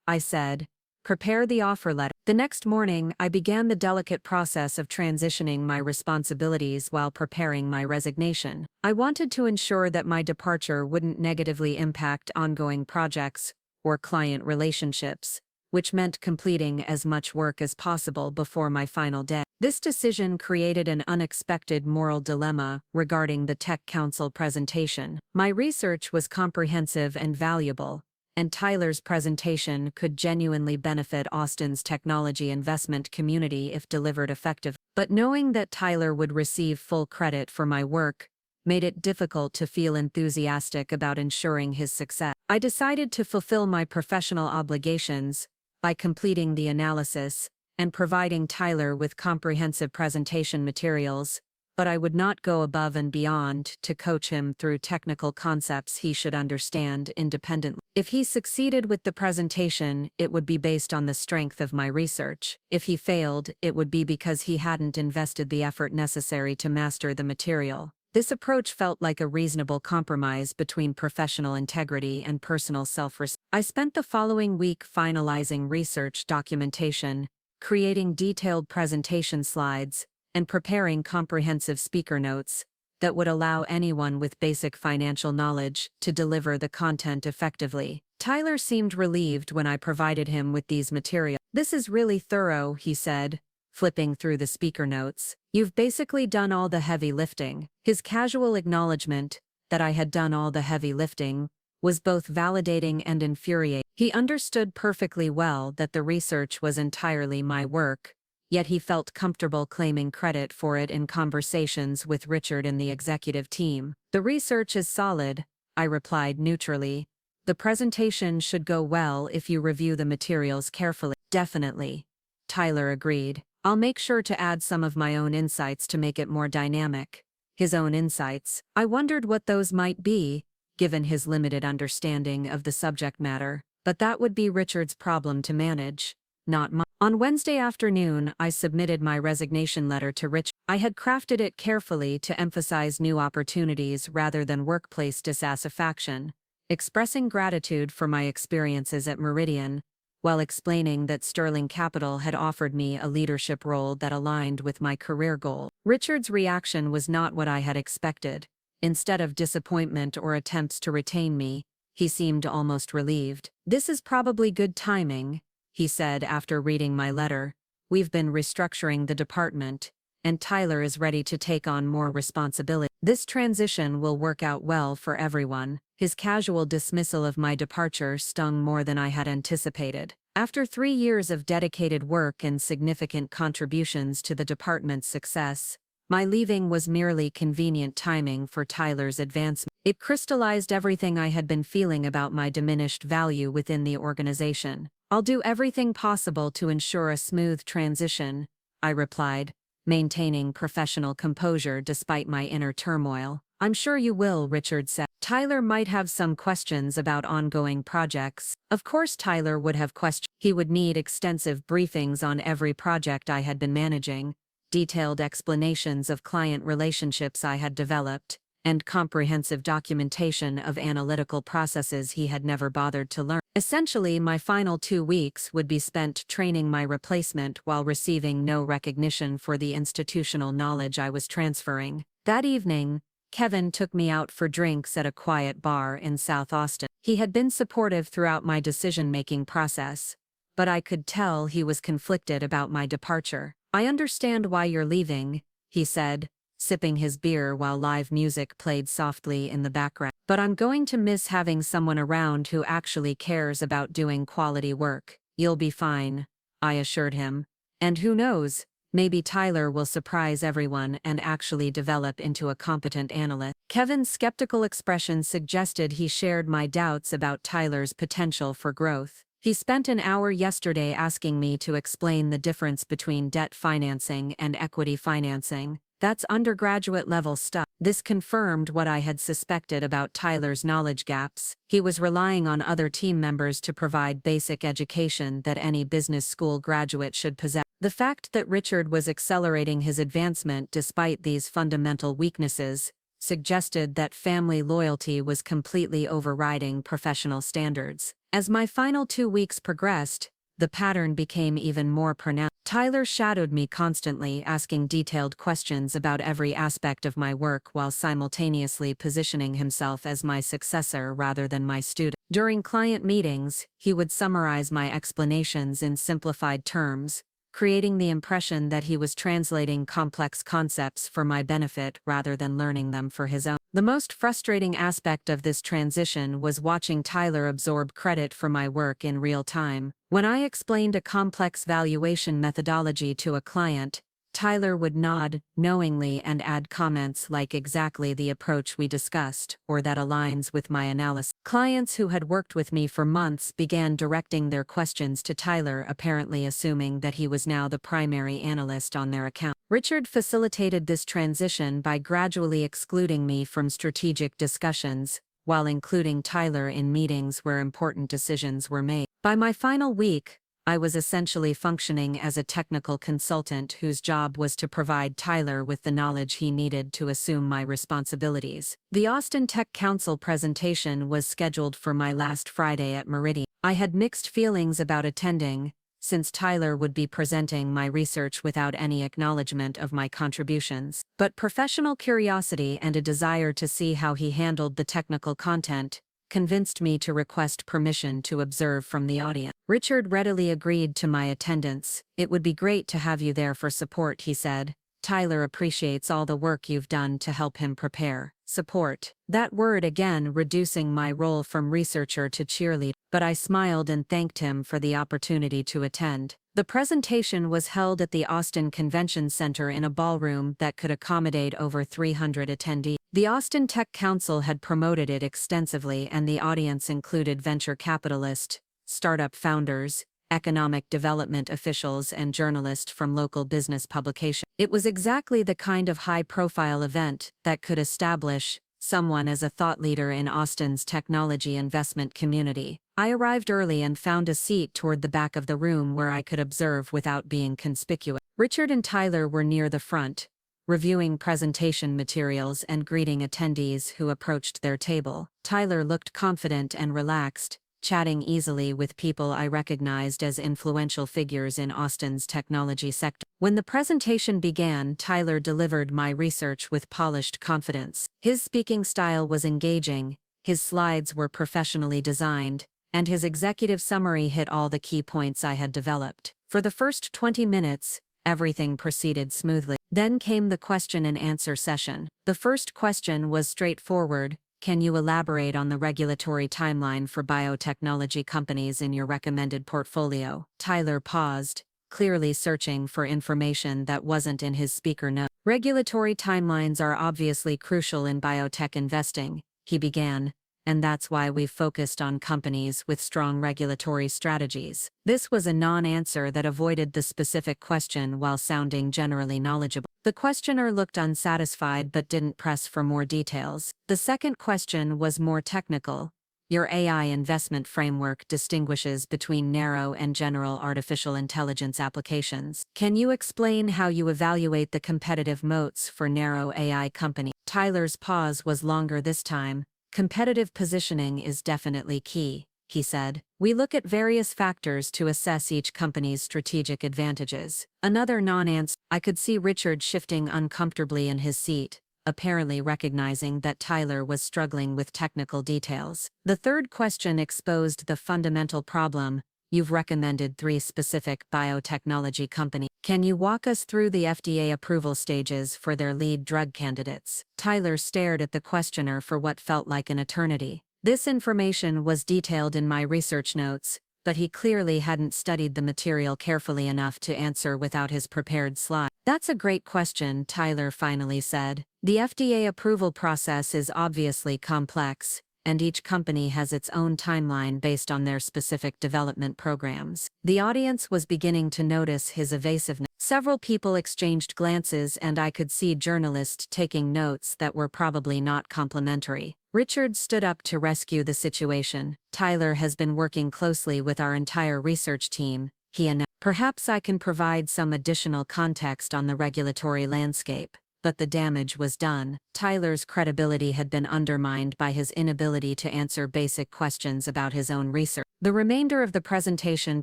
I said. Prepare the offer letter. The next morning, I began the delicate process of transitioning my responsibilities while preparing my resignation. I wanted to ensure that my departure wouldn't negatively impact ongoing projects or client relationships, which meant completing as much work as possible before my final day. This decision created an unexpected moral dilemma regarding the Tech Council presentation. My research was comprehensive and valuable, and Tyler's presentation could genuinely benefit Austin's technology investment community if delivered effectively. But knowing that Tyler would receive full credit for my work made it difficult to feel enthusiastic about ensuring his success. I decided to fulfill my professional obligations by completing the analysis and providing Tyler with comprehensive presentation materials, but I would not go above and beyond to coach him through technical concepts he should understand independently. If he succeeded with the presentation, it would be based on the strength of my research. If he failed, it would be because he hadn't invested the effort necessary to master the material. This approach felt like a reasonable compromise between professional integrity and personal self-respect. I spent the following week finalizing research documentation, creating detailed presentation slides, and preparing comprehensive speaker notes that would allow anyone with basic financial knowledge to deliver the content effectively. Tyler seemed relieved when I provided him with these materials. "This is really thorough," he said, flipping through the speaker notes. "You've basically done all the heavy lifting." His casual acknowledgement that I had done all the heavy lifting was both validating and infuriating. He understood perfectly well that the research was entirely my work, yet he felt comfortable claiming credit for it in conversations with Richard and the executive team. "The research is solid," I replied neutrally. "The presentation should go well if you review the materials carefully." "Definitely," Tyler agreed. "I'll make sure to add some of my own insights to make it more dynamic." His own insights. I wondered what those might be, given his limited understanding of the subject matter, but that would be Richard's problem to manage, not mine. On Wednesday afternoon, I submitted my resignation letter to Richard. I had crafted it carefully to emphasize new opportunities rather than workplace dissatisfaction, expressing gratitude for my experiences at Meridian, while explaining that Sterling Capital had offered me a leadership role that aligned with my career goal. Richard's reaction was not what I had expected. Instead of disappointment or attempts to retain me, he seemed almost relieved. "This is probably good timing," he said after reading my letter. "We've been restructuring the department, and Tyler is ready to take on more responsibility. This transition will work out well for everyone." His casual dismissal of my departure stung more than I had anticipated. After 3 years of dedicated work and significant contributions to the department's success, my leaving was merely convenient timing for Tyler's advancement. It crystallized everything I had been feeling about my diminished value within the organization. "I'll do everything possible to ensure a smooth transition," I replied, maintaining professional composure despite my inner turmoil. "I'm sure you will," Richard said. Tyler might have some questions about ongoing projects. Of course Tyler would have questions. He would need extensive briefings on every project I had been managing, detailed explanations of client relationships I had developed, and comprehensive documentation of analytical processes he had never bothered to learn. Essentially, my final 2 weeks would be spent training my replacement while receiving no recognition for the institutional knowledge I was transferring. That evening, Kevin took me out for drinks at a quiet bar in South Austin. He had been supportive throughout my decision-making process, but I could tell he was conflicted about my departure. "I understand why you're leaving," he said, sipping his beer while live music played softly in the background. "But I'm going to miss having someone around who actually cares about doing quality work." "You'll be fine," I assured him. "And who knows, maybe Tyler will surprise everyone and actually develop into a competent analyst." Kevin's skeptical expression suggested he shared my doubts about Tyler's potential for growth. He spent an hour yesterday asking me to explain the difference between debt financing and equity financing. That's undergraduate level stuff. This confirmed what I had suspected about Tyler's knowledge gaps. He was relying on other team members to provide basic education that any business school graduate should possess. The fact that Richard was accelerating his advancement despite these fundamental weaknesses suggested that family loyalty was completely overriding professional standards. As my final 2 weeks progressed, the pattern became even more pronounced. Tyler shadowed me constantly, asking detailed questions about every aspect of my work while simultaneously positioning himself as my successor rather than my student. During client meetings, he would summarize my explanations in simplified terms, creating the impression that he was translating complex concepts for my benefit rather than learning them for his own. The most frustrating aspect of this transition was watching Tyler absorb credit for my work in real time. When I explained a complex valuation methodology to a client, Tyler would nod knowingly and add comments like exactly the approach we discussed, or that aligns with my analysis. Clients who had worked with me for months began directing their questions to Tyler, apparently assuming that he was now the primary analyst on their account. Richard facilitated this transition by gradually excluding me from strategic discussions, while including Tyler in meetings where important decisions were made. By my final week, I was essentially functioning as a technical consultant whose job was to provide Tyler with the knowledge he needed to assume my responsibilities. The Austin Tech Council presentation was scheduled for my last Friday at Meridian. I had mixed feelings about attending, since Tyler would be presenting my research without any acknowledgement of my contributions. But professional curiosity and a desire to see how he handled the technical content convinced me to request permission to observe from the audience. Richard readily agreed to my attendance. "It would be great to have you there for support," he said. "Tyler appreciates all the work you've done to help him prepare." Support. That word again reducing my role from researcher to cheerleader, but I smiled and thanked him for the opportunity to attend. The presentation was held at the Austin Convention Center in a ballroom that could accommodate over 300 attendees. The Austin Tech Council had promoted it extensively, and the audience included venture capitalists, startup founders, economic development officials, and journalists from local business publications. It was exactly the kind of high-profile event that could establish someone as a thought leader in Austin's technology investment community. I arrived early and found a seat toward the back of the room where I could observe without being conspicuous. Richard and Tyler were near the front, reviewing presentation materials and greeting attendees who approached their table. Tyler looked confident and relaxed, chatting easily with people I recognized as influential figures in Austin's technology sector. When the presentation began, Tyler delivered my research with polished confidence. His speaking style was engaging, his slides were professionally designed, and his executive summary hit all the key points I had developed. For the first 20 minutes, everything proceeded smoothly. Then came the question and answer session. The first question was straightforward: "Can you elaborate on the regulatory timeline for biotechnology companies in your recommended portfolio?" Tyler paused, clearly searching for information that wasn't in his speaker note. "Regulatory timelines are obviously crucial in biotech investing," he began, "and that's why we've focused on companies with strong regulatory strategies." This was a non-answer that avoided the specific question while sounding generally knowledgeable. The questioner looked unsatisfied but didn't press for more details. The second question was more technical. "Your AI investment framework distinguishes between narrow and general artificial intelligence applications. Can you explain how you evaluate the competitive moats for narrow AI companies?" Tyler's pause was longer this time. "Competitive positioning is definitely key," he said. "We look at various factors to assess each company's strategic advantages." Another non-answer. I could see Richard shifting uncomfortably in his seat, apparently recognizing that Tyler was struggling with technical details. The third question exposed the fundamental problem. "You've recommended 3 specific biotechnology companies. Can you walk us through the FDA approval stages for their lead drug candidates?" Tyler stared at the questioner for what felt like an eternity. This information was detailed in my research notes, but he clearly hadn't studied the material carefully enough to answer without his prepared slide. "That's a great question," Tyler finally said. "The FDA approval process is obviously complex, and each company has its own timeline based on their specific development programs." The audience was beginning to notice his evasiveness. Several people exchanged glances, and I could see journalists taking notes that were probably not complimentary. Richard stood up to rescue the situation. "Tyler has been working closely with our entire research team," he announced. "Perhaps I can provide some additional context on the regulatory landscape." But the damage was done. Tyler's credibility had been undermined by his inability to answer basic questions about his own research. The remainder of the presentation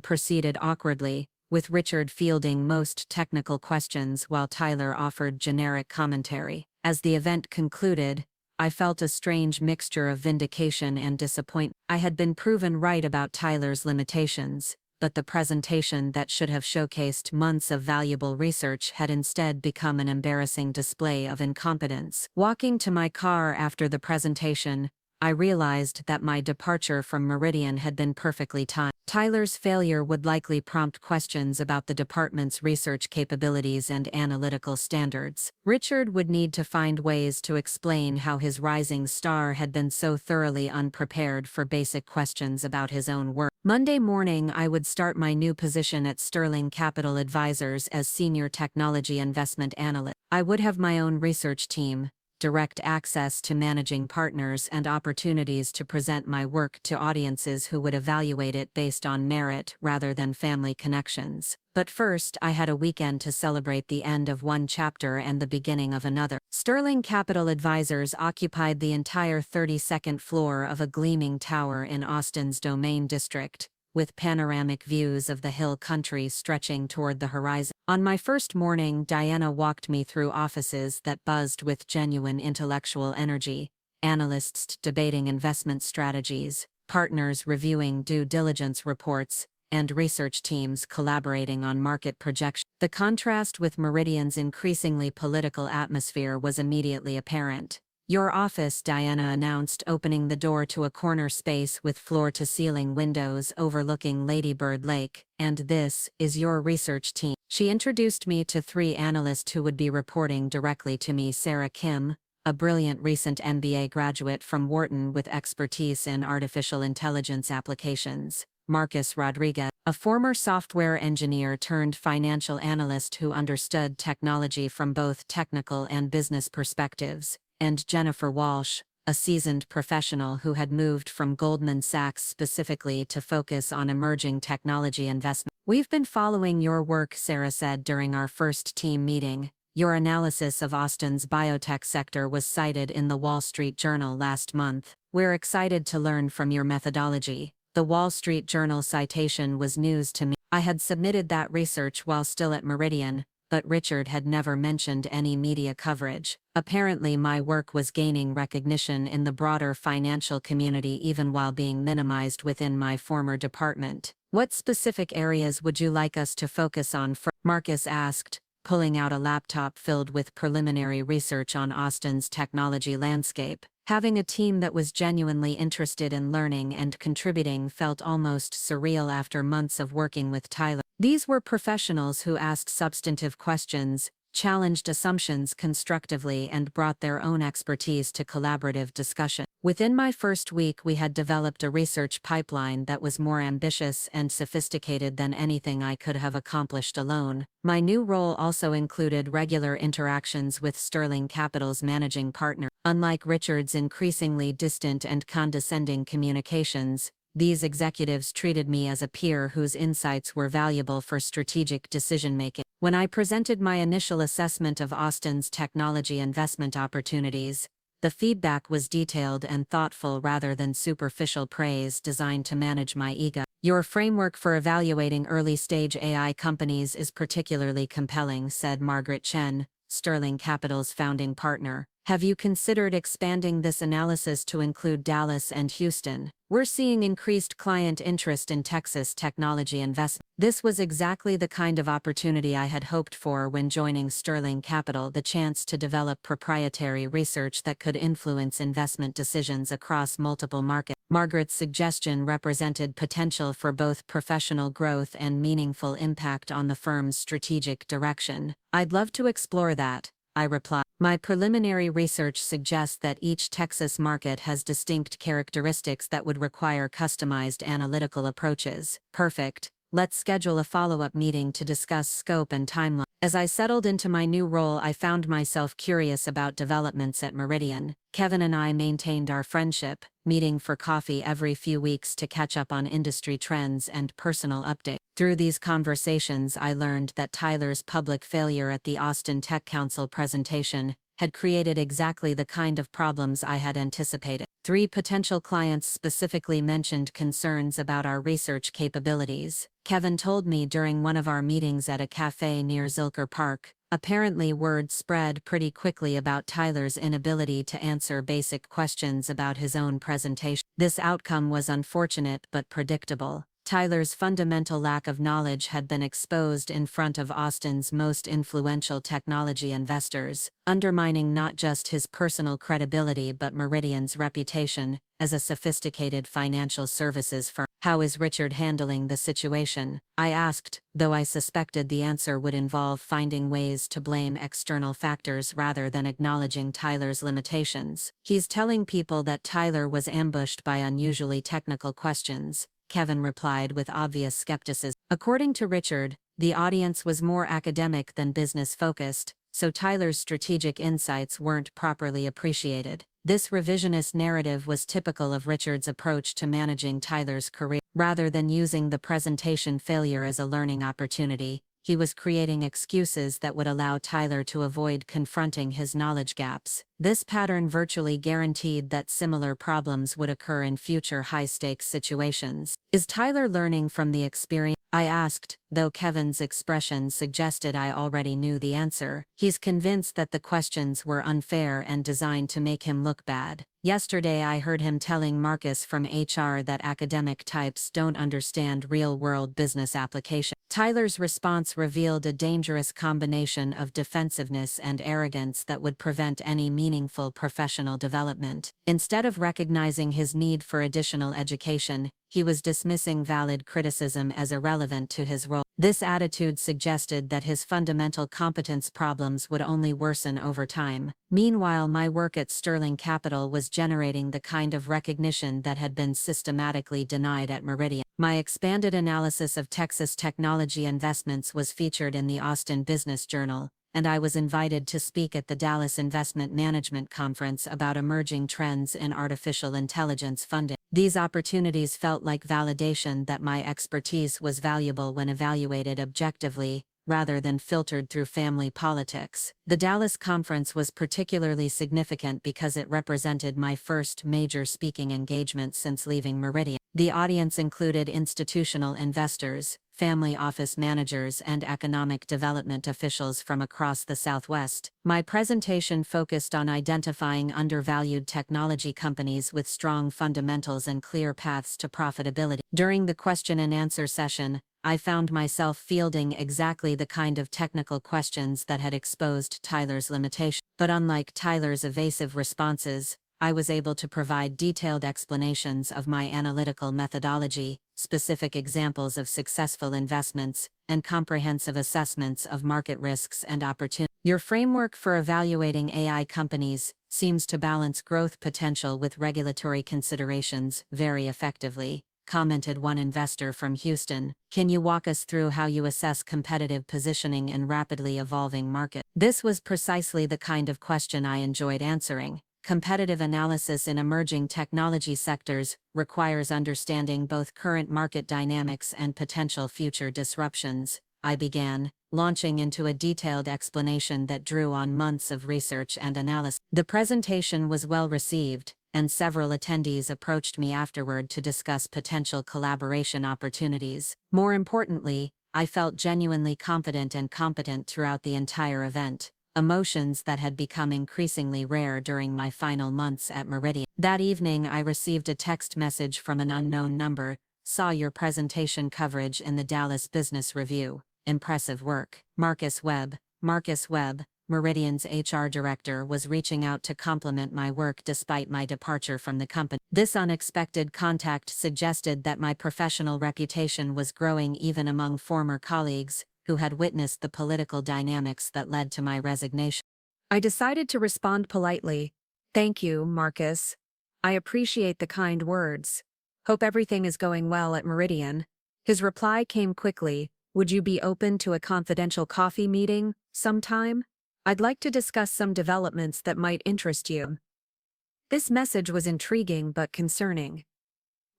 proceeded awkwardly, with Richard fielding most technical questions while Tyler offered generic commentary. As the event concluded, I felt a strange mixture of vindication and disappointment. I had been proven right about Tyler's limitations, but the presentation that should have showcased months of valuable research had instead become an embarrassing display of incompetence. Walking to my car after the presentation, I realized that my departure from Meridian had been perfectly timed. Tyler's failure would likely prompt questions about the department's research capabilities and analytical standards. Richard would need to find ways to explain how his rising star had been so thoroughly unprepared for basic questions about his own work. Monday morning, I would start my new position at Sterling Capital Advisors as Senior Technology Investment Analyst. I would have my own research team, direct access to managing partners, and opportunities to present my work to audiences who would evaluate it based on merit rather than family connections. But first, I had a weekend to celebrate the end of one chapter and the beginning of another. Sterling Capital Advisors occupied the entire 32nd floor of a gleaming tower in Austin's Domain District, with panoramic views of the hill country stretching toward the horizon. On my first morning, Diana walked me through offices that buzzed with genuine intellectual energy, analysts debating investment strategies, partners reviewing due diligence reports, and research teams collaborating on market projections. The contrast with Meridian's increasingly political atmosphere was immediately apparent. "Your office," Diana announced, opening the door to a corner space with floor-to-ceiling windows overlooking Ladybird Lake, "and this is your research team." She introduced me to 3 analysts who would be reporting directly to me: Sarah Kim, a brilliant recent MBA graduate from Wharton with expertise in artificial intelligence applications; Marcus Rodriguez, a former software engineer turned financial analyst who understood technology from both technical and business perspectives; and Jennifer Walsh, a seasoned professional who had moved from Goldman Sachs specifically to focus on emerging technology investment. "We've been following your work," Sarah said during our first team meeting. "Your analysis of Austin's biotech sector was cited in the Wall Street Journal last month. We're excited to learn from your methodology." The Wall Street Journal citation was news to me. I had submitted that research while still at Meridian, but Richard had never mentioned any media coverage. Apparently, my work was gaining recognition in the broader financial community even while being minimized within my former department. "What specific areas would you like us to focus on?" Marcus asked, pulling out a laptop filled with preliminary research on Austin's technology landscape. Having a team that was genuinely interested in learning and contributing felt almost surreal after months of working with Tyler. These were professionals who asked substantive questions, challenged assumptions constructively, and brought their own expertise to collaborative discussion. Within my first week, we had developed a research pipeline that was more ambitious and sophisticated than anything I could have accomplished alone. My new role also included regular interactions with Sterling Capital's managing partner. Unlike Richard's increasingly distant and condescending communications, these executives treated me as a peer whose insights were valuable for strategic decision-making. When I presented my initial assessment of Austin's technology investment opportunities, the feedback was detailed and thoughtful rather than superficial praise designed to manage my ego. "Your framework for evaluating early-stage AI companies is particularly compelling," said Margaret Chen, Sterling Capital's founding partner. "Have you considered expanding this analysis to include Dallas and Houston? We're seeing increased client interest in Texas technology investment." This was exactly the kind of opportunity I had hoped for when joining Sterling Capital: the chance to develop proprietary research that could influence investment decisions across multiple markets. Margaret's suggestion represented potential for both professional growth and meaningful impact on the firm's strategic direction. "I'd love to explore that," I replied. "My preliminary research suggests that each Texas market has distinct characteristics that would require customized analytical approaches." "Perfect. Let's schedule a follow-up meeting to discuss scope and timeline." As I settled into my new role, I found myself curious about developments at Meridian. Kevin and I maintained our friendship, meeting for coffee every few weeks to catch up on industry trends and personal updates. Through these conversations, I learned that Tyler's public failure at the Austin Tech Council presentation had created exactly the kind of problems I had anticipated. 3 potential clients specifically mentioned concerns about our research capabilities. Kevin told me during one of our meetings at a cafe near Zilker Park. Apparently, word spread pretty quickly about Tyler's inability to answer basic questions about his own presentation. This outcome was unfortunate but predictable. Tyler's fundamental lack of knowledge had been exposed in front of Austin's most influential technology investors, undermining not just his personal credibility but Meridian's reputation as a sophisticated financial services firm. "How is Richard handling the situation?" I asked, though I suspected the answer would involve finding ways to blame external factors rather than acknowledging Tyler's limitations. "He's telling people that Tyler was ambushed by unusually technical questions," Kevin replied with obvious skepticism. According to Richard, the audience was more academic than business-focused, so Tyler's strategic insights weren't properly appreciated. This revisionist narrative was typical of Richard's approach to managing Tyler's career. Rather than using the presentation failure as a learning opportunity, he was creating excuses that would allow Tyler to avoid confronting his knowledge gaps. This pattern virtually guaranteed that similar problems would occur in future high-stakes situations. "Is Tyler learning from the experience?" I asked, though Kevin's expression suggested I already knew the answer. "He's convinced that the questions were unfair and designed to make him look bad. Yesterday I heard him telling Marcus from HR that academic types don't understand real-world business application." Tyler's response revealed a dangerous combination of defensiveness and arrogance that would prevent any meaningful professional development. Instead of recognizing his need for additional education, he was dismissing valid criticism as irrelevant to his role. This attitude suggested that his fundamental competence problems would only worsen over time. Meanwhile, my work at Sterling Capital was generating the kind of recognition that had been systematically denied at Meridian. My expanded analysis of Texas technology investments was featured in the Austin Business Journal, and I was invited to speak at the Dallas Investment Management Conference about emerging trends in artificial intelligence funding. These opportunities felt like validation that my expertise was valuable when evaluated objectively, rather than filtered through family politics. The Dallas conference was particularly significant because it represented my first major speaking engagement since leaving Meridian. The audience included institutional investors, family office managers, and economic development officials from across the Southwest. My presentation focused on identifying undervalued technology companies with strong fundamentals and clear paths to profitability. During the question and answer session, I found myself fielding exactly the kind of technical questions that had exposed Tyler's limitations. But unlike Tyler's evasive responses, I was able to provide detailed explanations of my analytical methodology, specific examples of successful investments, and comprehensive assessments of market risks and opportunities. "Your framework for evaluating AI companies seems to balance growth potential with regulatory considerations very effectively," commented one investor from Houston. "Can you walk us through how you assess competitive positioning in rapidly evolving markets?" This was precisely the kind of question I enjoyed answering. Competitive analysis in emerging technology sectors requires understanding both current market dynamics and potential future disruptions, I began, launching into a detailed explanation that drew on months of research and analysis. The presentation was well received, and several attendees approached me afterward to discuss potential collaboration opportunities. More importantly, I felt genuinely confident and competent throughout the entire event, emotions that had become increasingly rare during my final months at Meridian. That evening I received a text message from an unknown number. "Saw your presentation coverage in the Dallas Business Review. Impressive work." Marcus Webb, Meridian's HR director, was reaching out to compliment my work despite my departure from the company. This unexpected contact suggested that my professional reputation was growing even among former colleagues who had witnessed the political dynamics that led to my resignation. I decided to respond politely. "Thank you, Marcus. I appreciate the kind words. Hope everything is going well at Meridian." His reply came quickly. "Would you be open to a confidential coffee meeting sometime? I'd like to discuss some developments that might interest you." This message was intriguing but concerning.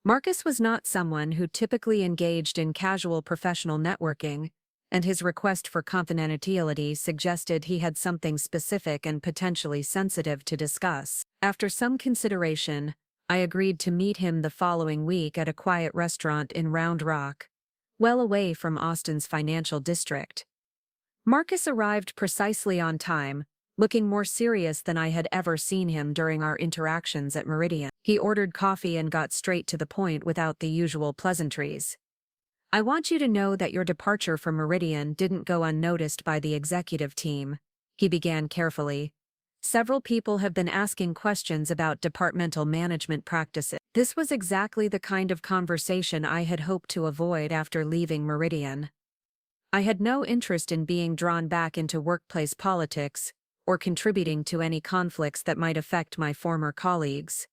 Marcus was not someone who typically engaged in casual professional networking, and his request for confidentiality suggested he had something specific and potentially sensitive to discuss. After some consideration, I agreed to meet him the following week at a quiet restaurant in Round Rock, well away from Austin's financial district. Marcus arrived precisely on time, looking more serious than I had ever seen him during our interactions at Meridian. He ordered coffee and got straight to the point without the usual pleasantries. I want you to know that your departure from Meridian didn't go unnoticed by the executive team, he began carefully. Several people have been asking questions about departmental management practices. This was exactly the kind of conversation I had hoped to avoid after leaving Meridian. I had no interest in being drawn back into workplace politics or contributing to any conflicts that might affect my former colleagues.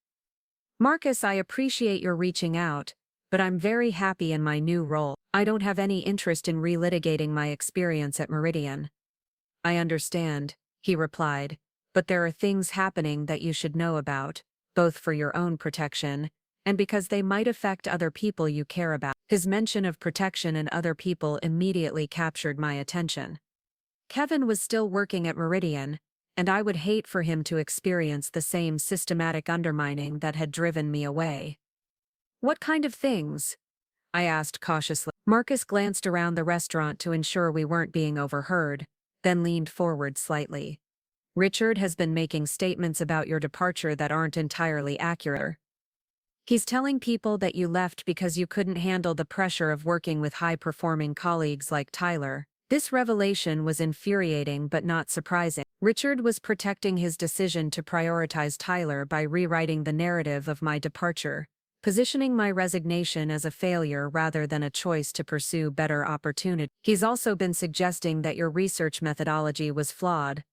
Marcus, I appreciate your reaching out, but I'm very happy in my new role. I don't have any interest in relitigating my experience at Meridian. I understand, he replied, but there are things happening that you should know about, both for your own protection and because they might affect other people you care about. His mention of protection and other people immediately captured my attention. Kevin was still working at Meridian, and I would hate for him to experience the same systematic undermining that had driven me away. What kind of things? I asked cautiously. Marcus glanced around the restaurant to ensure we weren't being overheard, then leaned forward slightly. Richard has been making statements about your departure that aren't entirely accurate. He's telling people that you left because you couldn't handle the pressure of working with high-performing colleagues like Tyler. This revelation was infuriating but not surprising. Richard was protecting his decision to prioritize Tyler by rewriting the narrative of my departure, positioning my resignation as a failure rather than a choice to pursue better opportunity. He's also been suggesting that your research methodology was flawed,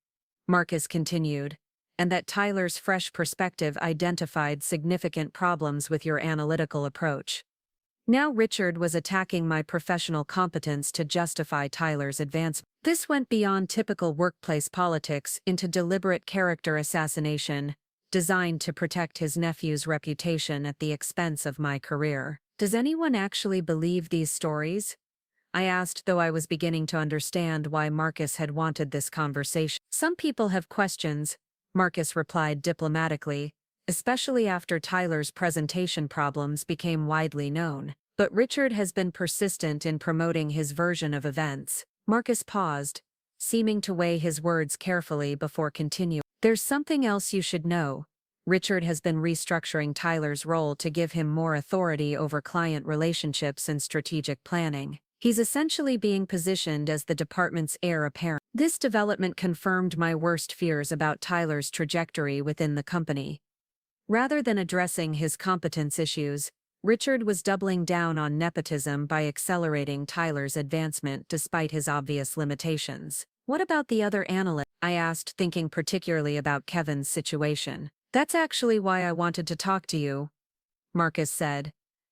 Marcus continued, and that Tyler's fresh perspective identified significant problems with your analytical approach. Now Richard was attacking my professional competence to justify Tyler's advancement. This went beyond typical workplace politics into deliberate character assassination, designed to protect his nephew's reputation at the expense of my career. Does anyone actually believe these stories? I asked, though I was beginning to understand why Marcus had wanted this conversation. Some people have questions, Marcus replied diplomatically, especially after Tyler's presentation problems became widely known. But Richard has been persistent in promoting his version of events. Marcus paused, seeming to weigh his words carefully before continuing. There's something else you should know. Richard has been restructuring Tyler's role to give him more authority over client relationships and strategic planning. He's essentially being positioned as the department's heir apparent. This development confirmed my worst fears about Tyler's trajectory within the company. Rather than addressing his competence issues, Richard was doubling down on nepotism by accelerating Tyler's advancement despite his obvious limitations. What about the other analysts? I asked, thinking particularly about Kevin's situation. That's actually why I wanted to talk to you, Marcus said.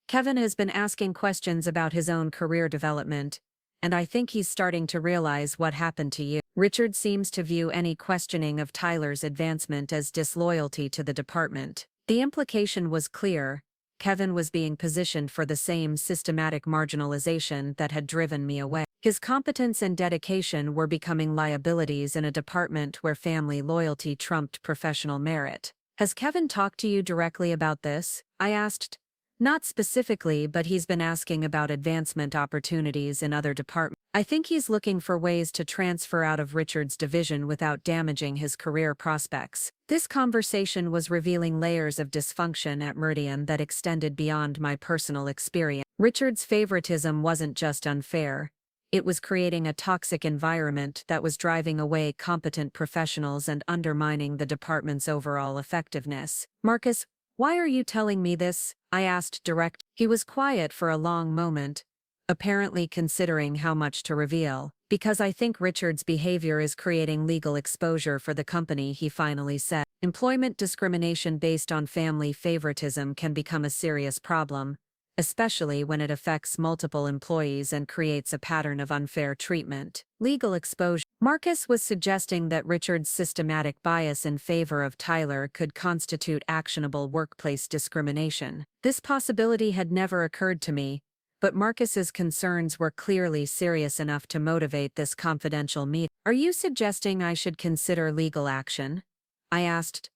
Kevin has been asking questions about his own career development, and I think he's starting to realize what happened to you. Richard seems to view any questioning of Tyler's advancement as disloyalty to the department. The implication was clear. Kevin was being positioned for the same systematic marginalization that had driven me away. His competence and dedication were becoming liabilities in a department where family loyalty trumped professional merit. Has Kevin talked to you directly about this? I asked. Not specifically, but he's been asking about advancement opportunities in other departments. I think he's looking for ways to transfer out of Richard's division without damaging his career prospects. This conversation was revealing layers of dysfunction at Meridian that extended beyond my personal experience. Richard's favoritism wasn't just unfair. It was creating a toxic environment that was driving away competent professionals and undermining the department's overall effectiveness. Marcus, why are you telling me this? I asked direct. He was quiet for a long moment, apparently considering how much to reveal. Because I think Richard's behavior is creating legal exposure for the company, he finally said. Employment discrimination based on family favoritism can become a serious problem, especially when it affects multiple employees and creates a pattern of unfair treatment. Legal exposure. Marcus was suggesting that Richard's systematic bias in favor of Tyler could constitute actionable workplace discrimination. This possibility had never occurred to me, but Marcus's concerns were clearly serious enough to motivate this confidential meeting. Are you suggesting I should consider legal action? I asked.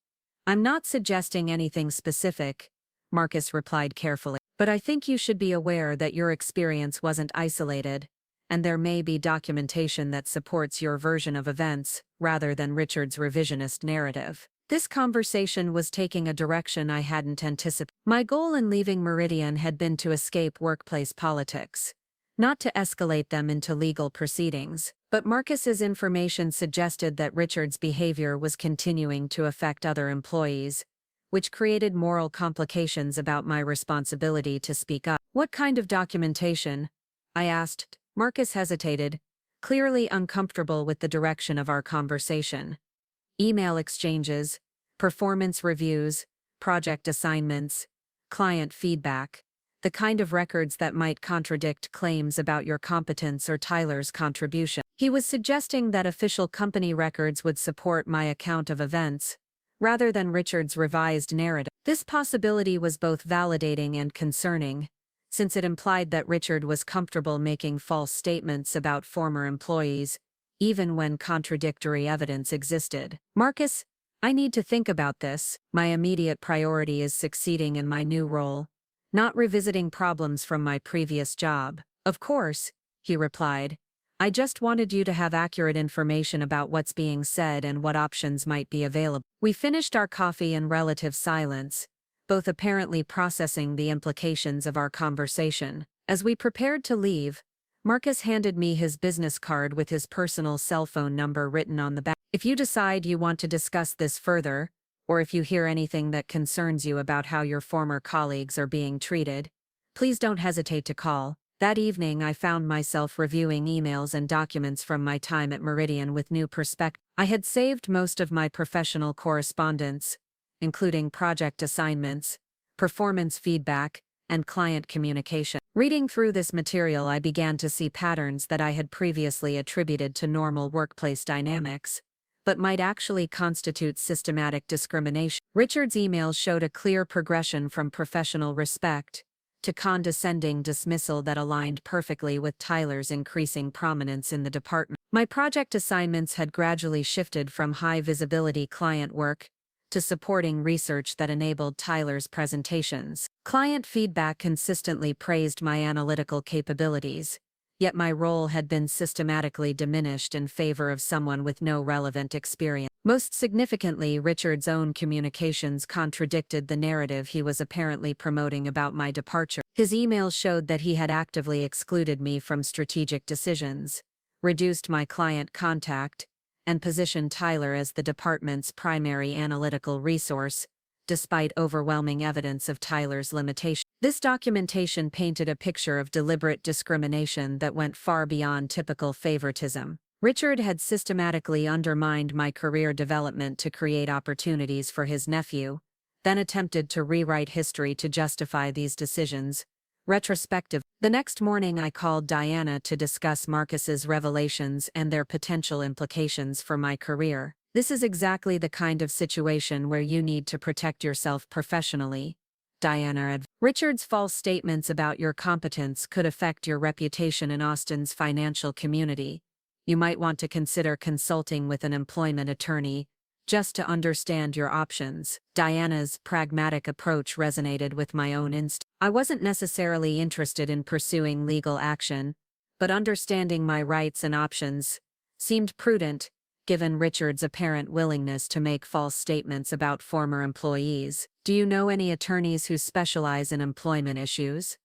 I'm not suggesting anything specific, Marcus replied carefully. But I think you should be aware that your experience wasn't isolated, and there may be documentation that supports your version of events, rather than Richard's revisionist narrative. This conversation was taking a direction I hadn't anticipated. My goal in leaving Meridian had been to escape workplace politics, not to escalate them into legal proceedings. But Marcus's information suggested that Richard's behavior was continuing to affect other employees, which created moral complications about my responsibility to speak up. What kind of documentation? I asked. Marcus hesitated, clearly uncomfortable with the direction of our conversation. Email exchanges, performance reviews, project assignments, client feedback, the kind of records that might contradict claims about your competence or Tyler's contribution. He was suggesting that official company records would support my account of events, rather than Richard's revised narrative. This possibility was both validating and concerning, since it implied that Richard was comfortable making false statements about former employees, even when contradictory evidence existed. Marcus, I need to think about this. My immediate priority is succeeding in my new role, not revisiting problems from my previous job. Of course, he replied. I just wanted you to have accurate information about what's being said and what options might be available. We finished our coffee in relative silence, both apparently processing the implications of our conversation. As we prepared to leave, Marcus handed me his business card with his personal cell phone number written on the back. If you decide you want to discuss this further, or if you hear anything that concerns you about how your former colleagues are being treated, please don't hesitate to call. That evening I found myself reviewing emails and documents from my time at Meridian with new perspective. I had saved most of my professional correspondence, including project assignments, performance feedback, and client communication. Reading through this material, I began to see patterns that I had previously attributed to normal workplace dynamics, but might actually constitute systematic discrimination. Richard's emails showed a clear progression from professional respect to condescending dismissal that aligned perfectly with Tyler's increasing prominence in the department. My project assignments had gradually shifted from high-visibility client work to supporting research that enabled Tyler's presentations. Client feedback consistently praised my analytical capabilities, yet my role had been systematically diminished in favor of someone with no relevant experience. Most significantly, Richard's own communications contradicted the narrative he was apparently promoting about my departure. His emails showed that he had actively excluded me from strategic decisions, reduced my client contact, and positioned Tyler as the department's primary analytical resource, despite overwhelming evidence of Tyler's limitations. This documentation painted a picture of deliberate discrimination that went far beyond typical favoritism. Richard had systematically undermined my career development to create opportunities for his nephew, then attempted to rewrite history to justify these decisions. Retrospective. The next morning I called Diana to discuss Marcus's revelations and their potential implications for my career. This is exactly the kind of situation where you need to protect yourself professionally, Diana advised. Richard's false statements about your competence could affect your reputation in Austin's financial community. You might want to consider consulting with an employment attorney, just to understand your options. Diana's pragmatic approach resonated with my own instinct. I wasn't necessarily interested in pursuing legal action, but understanding my rights and options seemed prudent, given Richard's apparent willingness to make false statements about former employees. Do you know any attorneys who specialize in employment issues?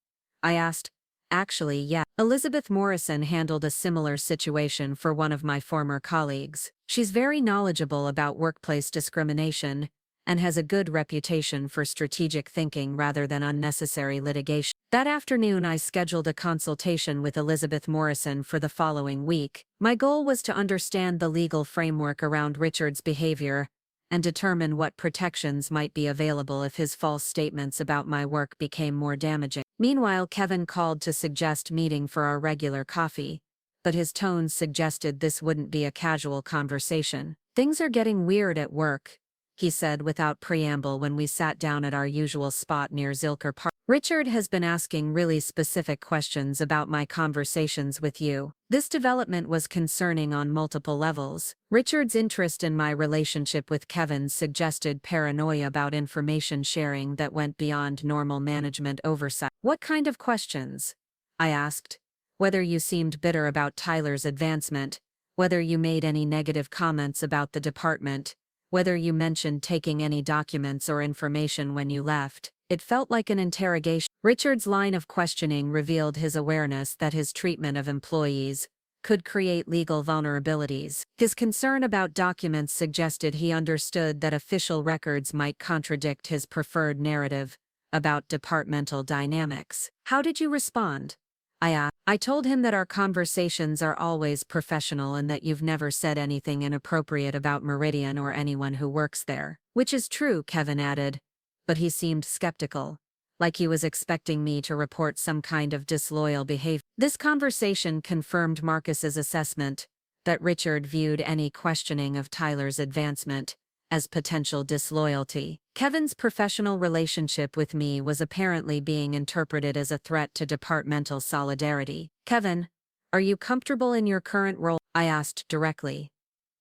I asked. Actually, yeah. Elizabeth Morrison handled a similar situation for one of my former colleagues. She's very knowledgeable about workplace discrimination and has a good reputation for strategic thinking rather than unnecessary litigation. That afternoon I scheduled a consultation with Elizabeth Morrison for the following week. My goal was to understand the legal framework around Richard's behavior and determine what protections might be available if his false statements about my work became more damaging. Meanwhile, Kevin called to suggest meeting for our regular coffee, but his tones suggested this wouldn't be a casual conversation. Things are getting weird at work, he said without preamble when we sat down at our usual spot near Zilker Park. Richard has been asking really specific questions about my conversations with you. This development was concerning on multiple levels. Richard's interest in my relationship with Kevin suggested paranoia about information sharing that went beyond normal management oversight. What kind of questions? I asked. Whether you seemed bitter about Tyler's advancement, whether you made any negative comments about the department, whether you mentioned taking any documents or information when you left. It felt like an interrogation. Richard's line of questioning revealed his awareness that his treatment of employees could create legal vulnerabilities. His concern about documents suggested he understood that official records might contradict his preferred narrative about departmental dynamics. "How did you respond?" I asked. "I told him that our conversations are always professional and that you've never said anything inappropriate about Meridian or anyone who works there." "Which is true," Kevin added. But he seemed skeptical, like he was expecting me to report some kind of disloyal behavior. This conversation confirmed Marcus's assessment that Richard viewed any questioning of Tyler's advancement as potential disloyalty. Kevin's professional relationship with me was apparently being interpreted as a threat to departmental solidarity. "Kevin, are you comfortable in your current role?" I asked directly.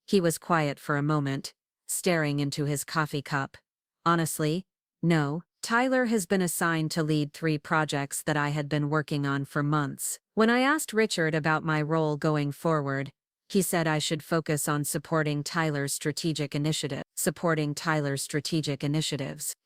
He was quiet for a moment, staring into his coffee cup. "Honestly, no. Tyler has been assigned to lead 3 projects that I had been working on for months. When I asked Richard about my role going forward, he said I should focus on supporting Tyler's strategic initiatives.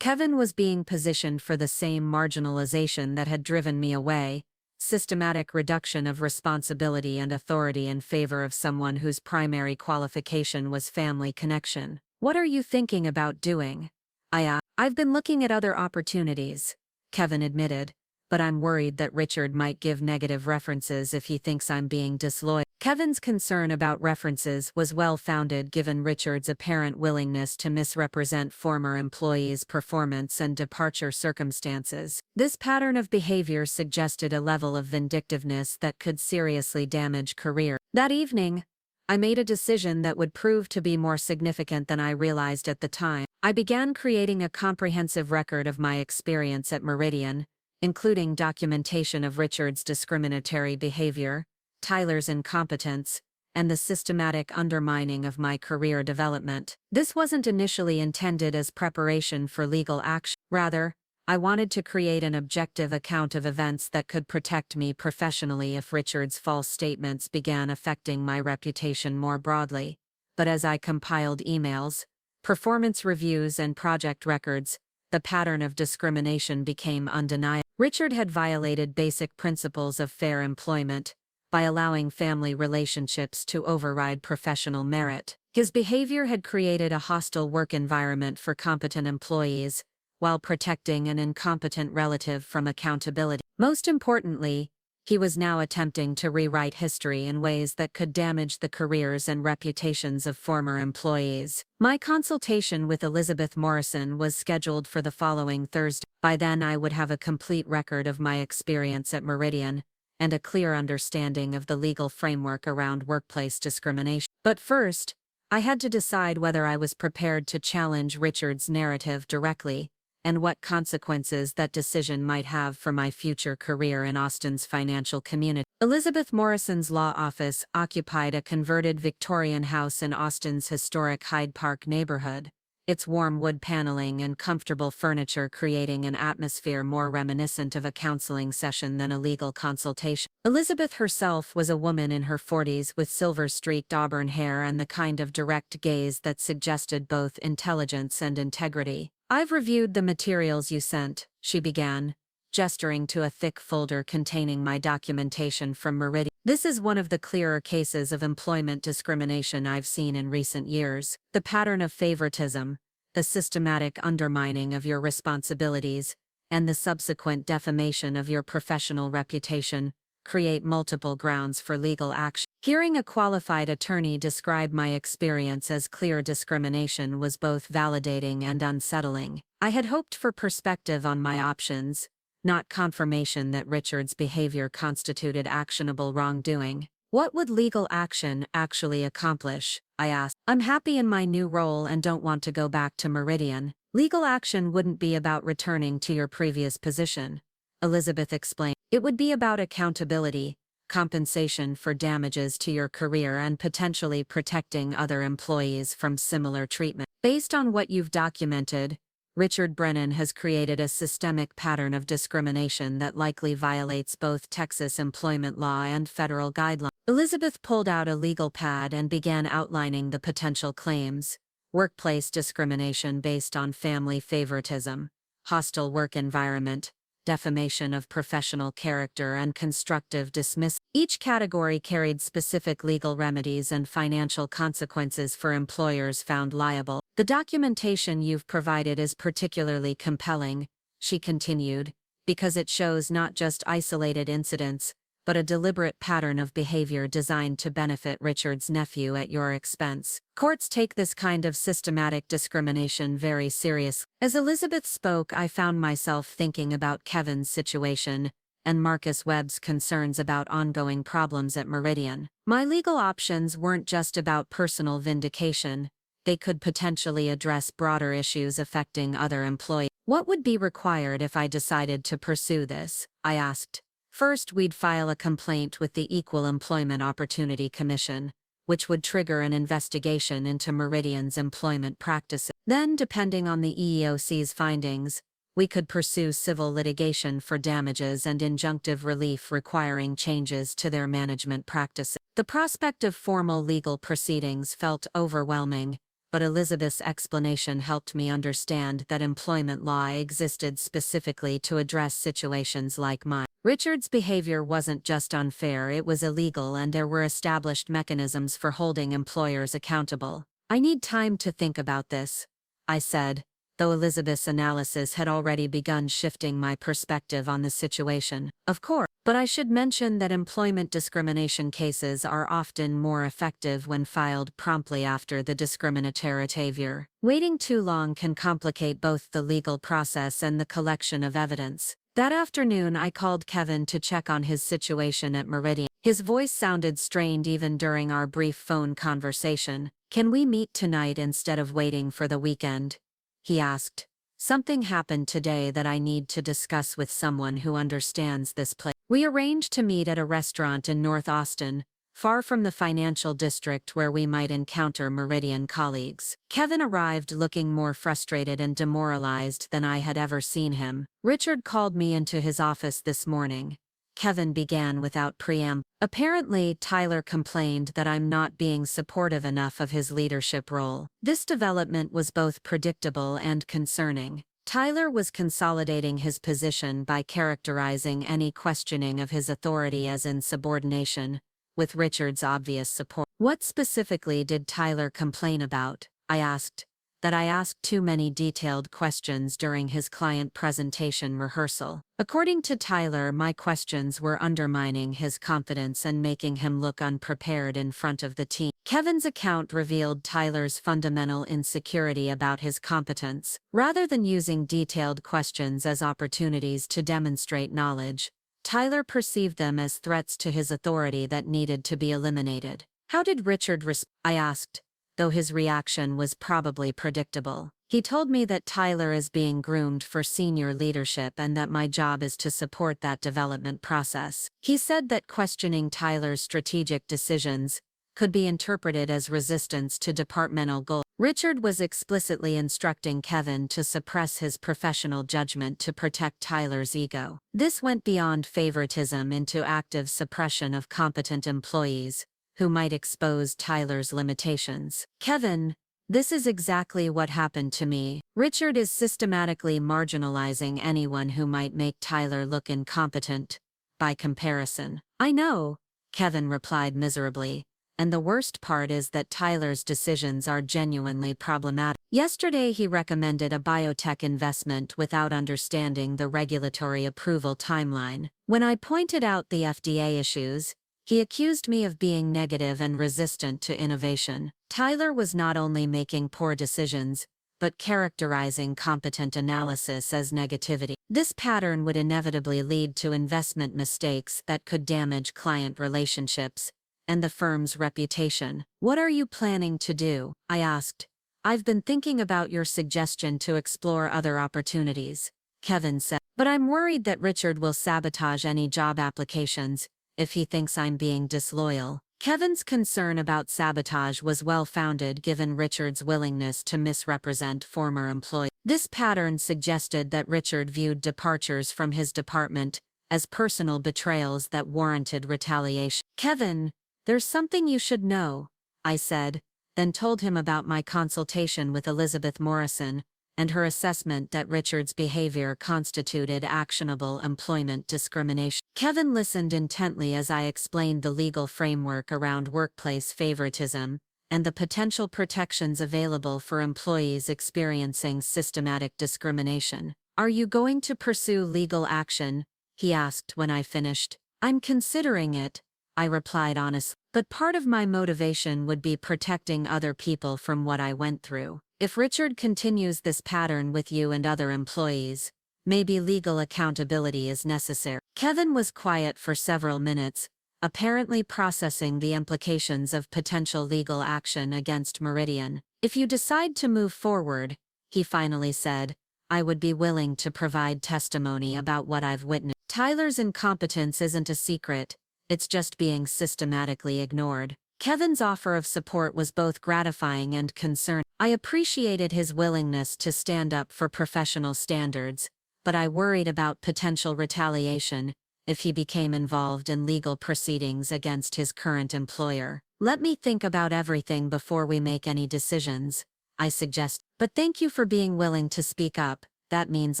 Kevin was being positioned for the same marginalization that had driven me away, systematic reduction of responsibility and authority in favor of someone whose primary qualification was family connection. "What are you thinking about doing?" I asked. "I've been looking at other opportunities," Kevin admitted, "but I'm worried that Richard might give negative references if he thinks I'm being disloyal." Kevin's concern about references was well-founded given Richard's apparent willingness to misrepresent former employees' performance and departure circumstances. This pattern of behavior suggested a level of vindictiveness that could seriously damage career. That evening, I made a decision that would prove to be more significant than I realized at the time. I began creating a comprehensive record of my experience at Meridian, including documentation of Richard's discriminatory behavior, Tyler's incompetence, and the systematic undermining of my career development. This wasn't initially intended as preparation for legal action. Rather, I wanted to create an objective account of events that could protect me professionally if Richard's false statements began affecting my reputation more broadly. But as I compiled emails, performance reviews, and project records, the pattern of discrimination became undeniable. Richard had violated basic principles of fair employment by allowing family relationships to override professional merit. His behavior had created a hostile work environment for competent employees, while protecting an incompetent relative from accountability. Most importantly, he was now attempting to rewrite history in ways that could damage the careers and reputations of former employees. My consultation with Elizabeth Morrison was scheduled for the following Thursday. By then I would have a complete record of my experience at Meridian, and a clear understanding of the legal framework around workplace discrimination. But first, I had to decide whether I was prepared to challenge Richard's narrative directly, and what consequences that decision might have for my future career in Austin's financial community. Elizabeth Morrison's law office occupied a converted Victorian house in Austin's historic Hyde Park neighborhood, its warm wood paneling and comfortable furniture creating an atmosphere more reminiscent of a counseling session than a legal consultation. Elizabeth herself was a woman in her 40s with silver-streaked auburn hair and the kind of direct gaze that suggested both intelligence and integrity. "I've reviewed the materials you sent," she began, gesturing to a thick folder containing my documentation from Meridian. "This is one of the clearer cases of employment discrimination I've seen in recent years. The pattern of favoritism, the systematic undermining of your responsibilities, and the subsequent defamation of your professional reputation create multiple grounds for legal action." Hearing a qualified attorney describe my experience as clear discrimination was both validating and unsettling. I had hoped for perspective on my options, not confirmation that Richard's behavior constituted actionable wrongdoing. "What would legal action actually accomplish?" I asked. "I'm happy in my new role and don't want to go back to Meridian." "Legal action wouldn't be about returning to your previous position," Elizabeth explained. "It would be about accountability, compensation for damages to your career, and potentially protecting other employees from similar treatment. Based on what you've documented, Richard Brennan has created a systemic pattern of discrimination that likely violates both Texas employment law and federal guidelines." Elizabeth pulled out a legal pad and began outlining the potential claims. Workplace discrimination based on family favoritism, hostile work environment, defamation of professional character, and constructive dismissal. Each category carried specific legal remedies and financial consequences for employers found liable. The documentation you've provided is particularly compelling, she continued, because it shows not just isolated incidents, but a deliberate pattern of behavior designed to benefit Richard's nephew at your expense. Courts take this kind of systematic discrimination very seriously. As Elizabeth spoke, I found myself thinking about Kevin's situation and Marcus Webb's concerns about ongoing problems at Meridian. My legal options weren't just about personal vindication, they could potentially address broader issues affecting other employees. What would be required if I decided to pursue this? I asked. First, we'd file a complaint with the Equal Employment Opportunity Commission, which would trigger an investigation into Meridian's employment practices. Then, depending on the EEOC's findings, we could pursue civil litigation for damages and injunctive relief requiring changes to their management practices. The prospect of formal legal proceedings felt overwhelming, but Elizabeth's explanation helped me understand that employment law existed specifically to address situations like mine. Richard's behavior wasn't just unfair, it was illegal, and there were established mechanisms for holding employers accountable. I need time to think about this, I said, though Elizabeth's analysis had already begun shifting my perspective on the situation. Of course, but I should mention that employment discrimination cases are often more effective when filed promptly after the discriminatory behavior. Waiting too long can complicate both the legal process and the collection of evidence. That afternoon, I called Kevin to check on his situation at Meridian. His voice sounded strained even during our brief phone conversation. "Can we meet tonight instead of waiting for the weekend?" he asked. "Something happened today that I need to discuss with someone who understands this place." We arranged to meet at a restaurant in North Austin, far from the financial district where we might encounter Meridian colleagues. Kevin arrived looking more frustrated and demoralized than I had ever seen him. "Richard called me into his office this morning," Kevin began without preamble. "Apparently, Tyler complained that I'm not being supportive enough of his leadership role." This development was both predictable and concerning. Tyler was consolidating his position by characterizing any questioning of his authority as insubordination, with Richard's obvious support. "What specifically did Tyler complain about?" I asked. That I asked too many detailed questions during his client presentation rehearsal. According to Tyler, my questions were undermining his confidence and making him look unprepared in front of the team. Kevin's account revealed Tyler's fundamental insecurity about his competence. Rather than using detailed questions as opportunities to demonstrate knowledge, Tyler perceived them as threats to his authority that needed to be eliminated. "How did Richard respond?" I asked, though his reaction was probably predictable. "He told me that Tyler is being groomed for senior leadership and that my job is to support that development process. He said that questioning Tyler's strategic decisions could be interpreted as resistance to departmental goals." Richard was explicitly instructing Kevin to suppress his professional judgment to protect Tyler's ego. This went beyond favoritism into active suppression of competent employees who might expose Tyler's limitations. "Kevin, this is exactly what happened to me. Richard is systematically marginalizing anyone who might make Tyler look incompetent, by comparison." "I know," Kevin replied miserably. "And the worst part is that Tyler's decisions are genuinely problematic. Yesterday he recommended a biotech investment without understanding the regulatory approval timeline. When I pointed out the FDA issues, he accused me of being negative and resistant to innovation." Tyler was not only making poor decisions, but characterizing competent analysis as negativity. This pattern would inevitably lead to investment mistakes that could damage client relationships and the firm's reputation. "What are you planning to do?" I asked. "I've been thinking about your suggestion to explore other opportunities," Kevin said. "But I'm worried that Richard will sabotage any job applications if he thinks I'm being disloyal." Kevin's concern about sabotage was well-founded given Richard's willingness to misrepresent former employees. This pattern suggested that Richard viewed departures from his department as personal betrayals that warranted retaliation. "Kevin, there's something you should know," I said, then told him about my consultation with Elizabeth Morrison and her assessment that Richard's behavior constituted actionable employment discrimination. Kevin listened intently as I explained the legal framework around workplace favoritism and the potential protections available for employees experiencing systematic discrimination. "Are you going to pursue legal action?" he asked when I finished. "I'm considering it," I replied honestly. "But part of my motivation would be protecting other people from what I went through. If Richard continues this pattern with you and other employees, maybe legal accountability is necessary." Kevin was quiet for several minutes, apparently processing the implications of potential legal action against Meridian. "If you decide to move forward," he finally said, "I would be willing to provide testimony about what I've witnessed. Tyler's incompetence isn't a secret, it's just being systematically ignored." Kevin's offer of support was both gratifying and concerning. I appreciated his willingness to stand up for professional standards, but I worried about potential retaliation if he became involved in legal proceedings against his current employer. "Let me think about everything before we make any decisions," I suggest. "But thank you for being willing to speak up, that means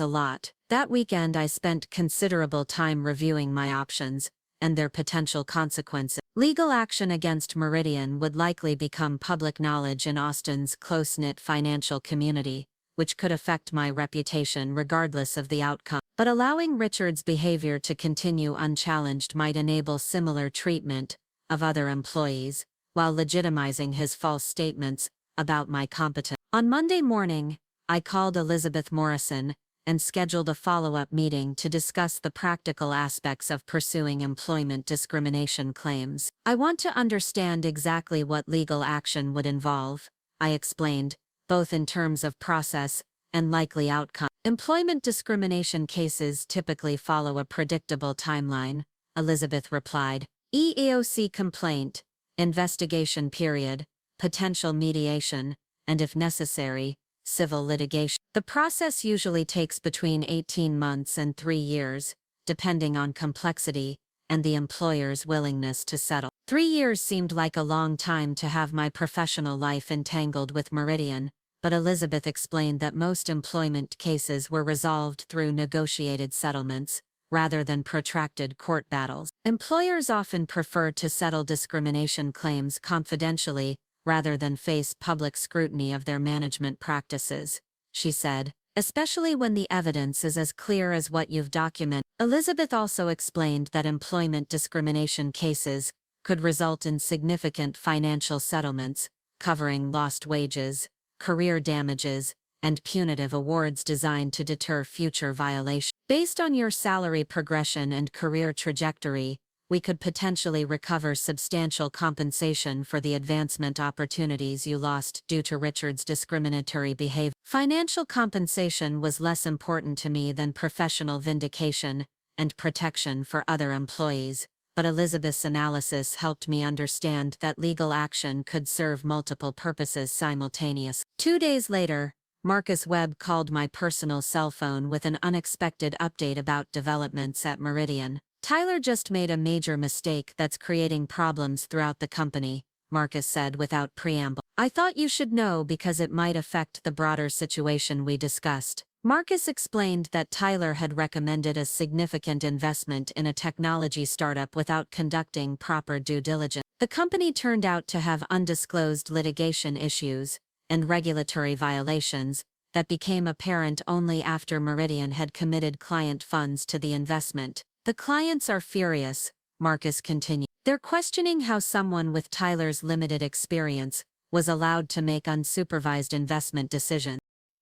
a lot." That weekend I spent considerable time reviewing my options and their potential consequences. Legal action against Meridian would likely become public knowledge in Austin's close-knit financial community, which could affect my reputation regardless of the outcome. But allowing Richard's behavior to continue unchallenged might enable similar treatment of other employees, while legitimizing his false statements about my competence. On Monday morning, I called Elizabeth Morrison and scheduled a follow-up meeting to discuss the practical aspects of pursuing employment discrimination claims. "I want to understand exactly what legal action would involve," I explained, "both in terms of process and likely outcome." "Employment discrimination cases typically follow a predictable timeline," Elizabeth replied. "EEOC complaint, investigation period, potential mediation, and if necessary, civil litigation. The process usually takes between 18 months and 3 years, depending on complexity and the employer's willingness to settle." 3 years seemed like a long time to have my professional life entangled with Meridian, but Elizabeth explained that most employment cases were resolved through negotiated settlements, rather than protracted court battles. "Employers often prefer to settle discrimination claims confidentially rather than face public scrutiny of their management practices," she said, "especially when the evidence is as clear as what you've documented." Elizabeth also explained that employment discrimination cases could result in significant financial settlements, covering lost wages, career damages, and punitive awards designed to deter future violations. "Based on your salary progression and career trajectory, we could potentially recover substantial compensation for the advancement opportunities you lost due to Richard's discriminatory behavior." Financial compensation was less important to me than professional vindication and protection for other employees, but Elizabeth's analysis helped me understand that legal action could serve multiple purposes simultaneously. 2 days later, Marcus Webb called my personal cell phone with an unexpected update about developments at Meridian. "Tyler just made a major mistake that's creating problems throughout the company," Marcus said without preamble. "I thought you should know because it might affect the broader situation we discussed." Marcus explained that Tyler had recommended a significant investment in a technology startup without conducting proper due diligence. The company turned out to have undisclosed litigation issues and regulatory violations that became apparent only after Meridian had committed client funds to the investment. "The clients are furious," Marcus continued. "They're questioning how someone with Tyler's limited experience was allowed to make unsupervised investment decisions.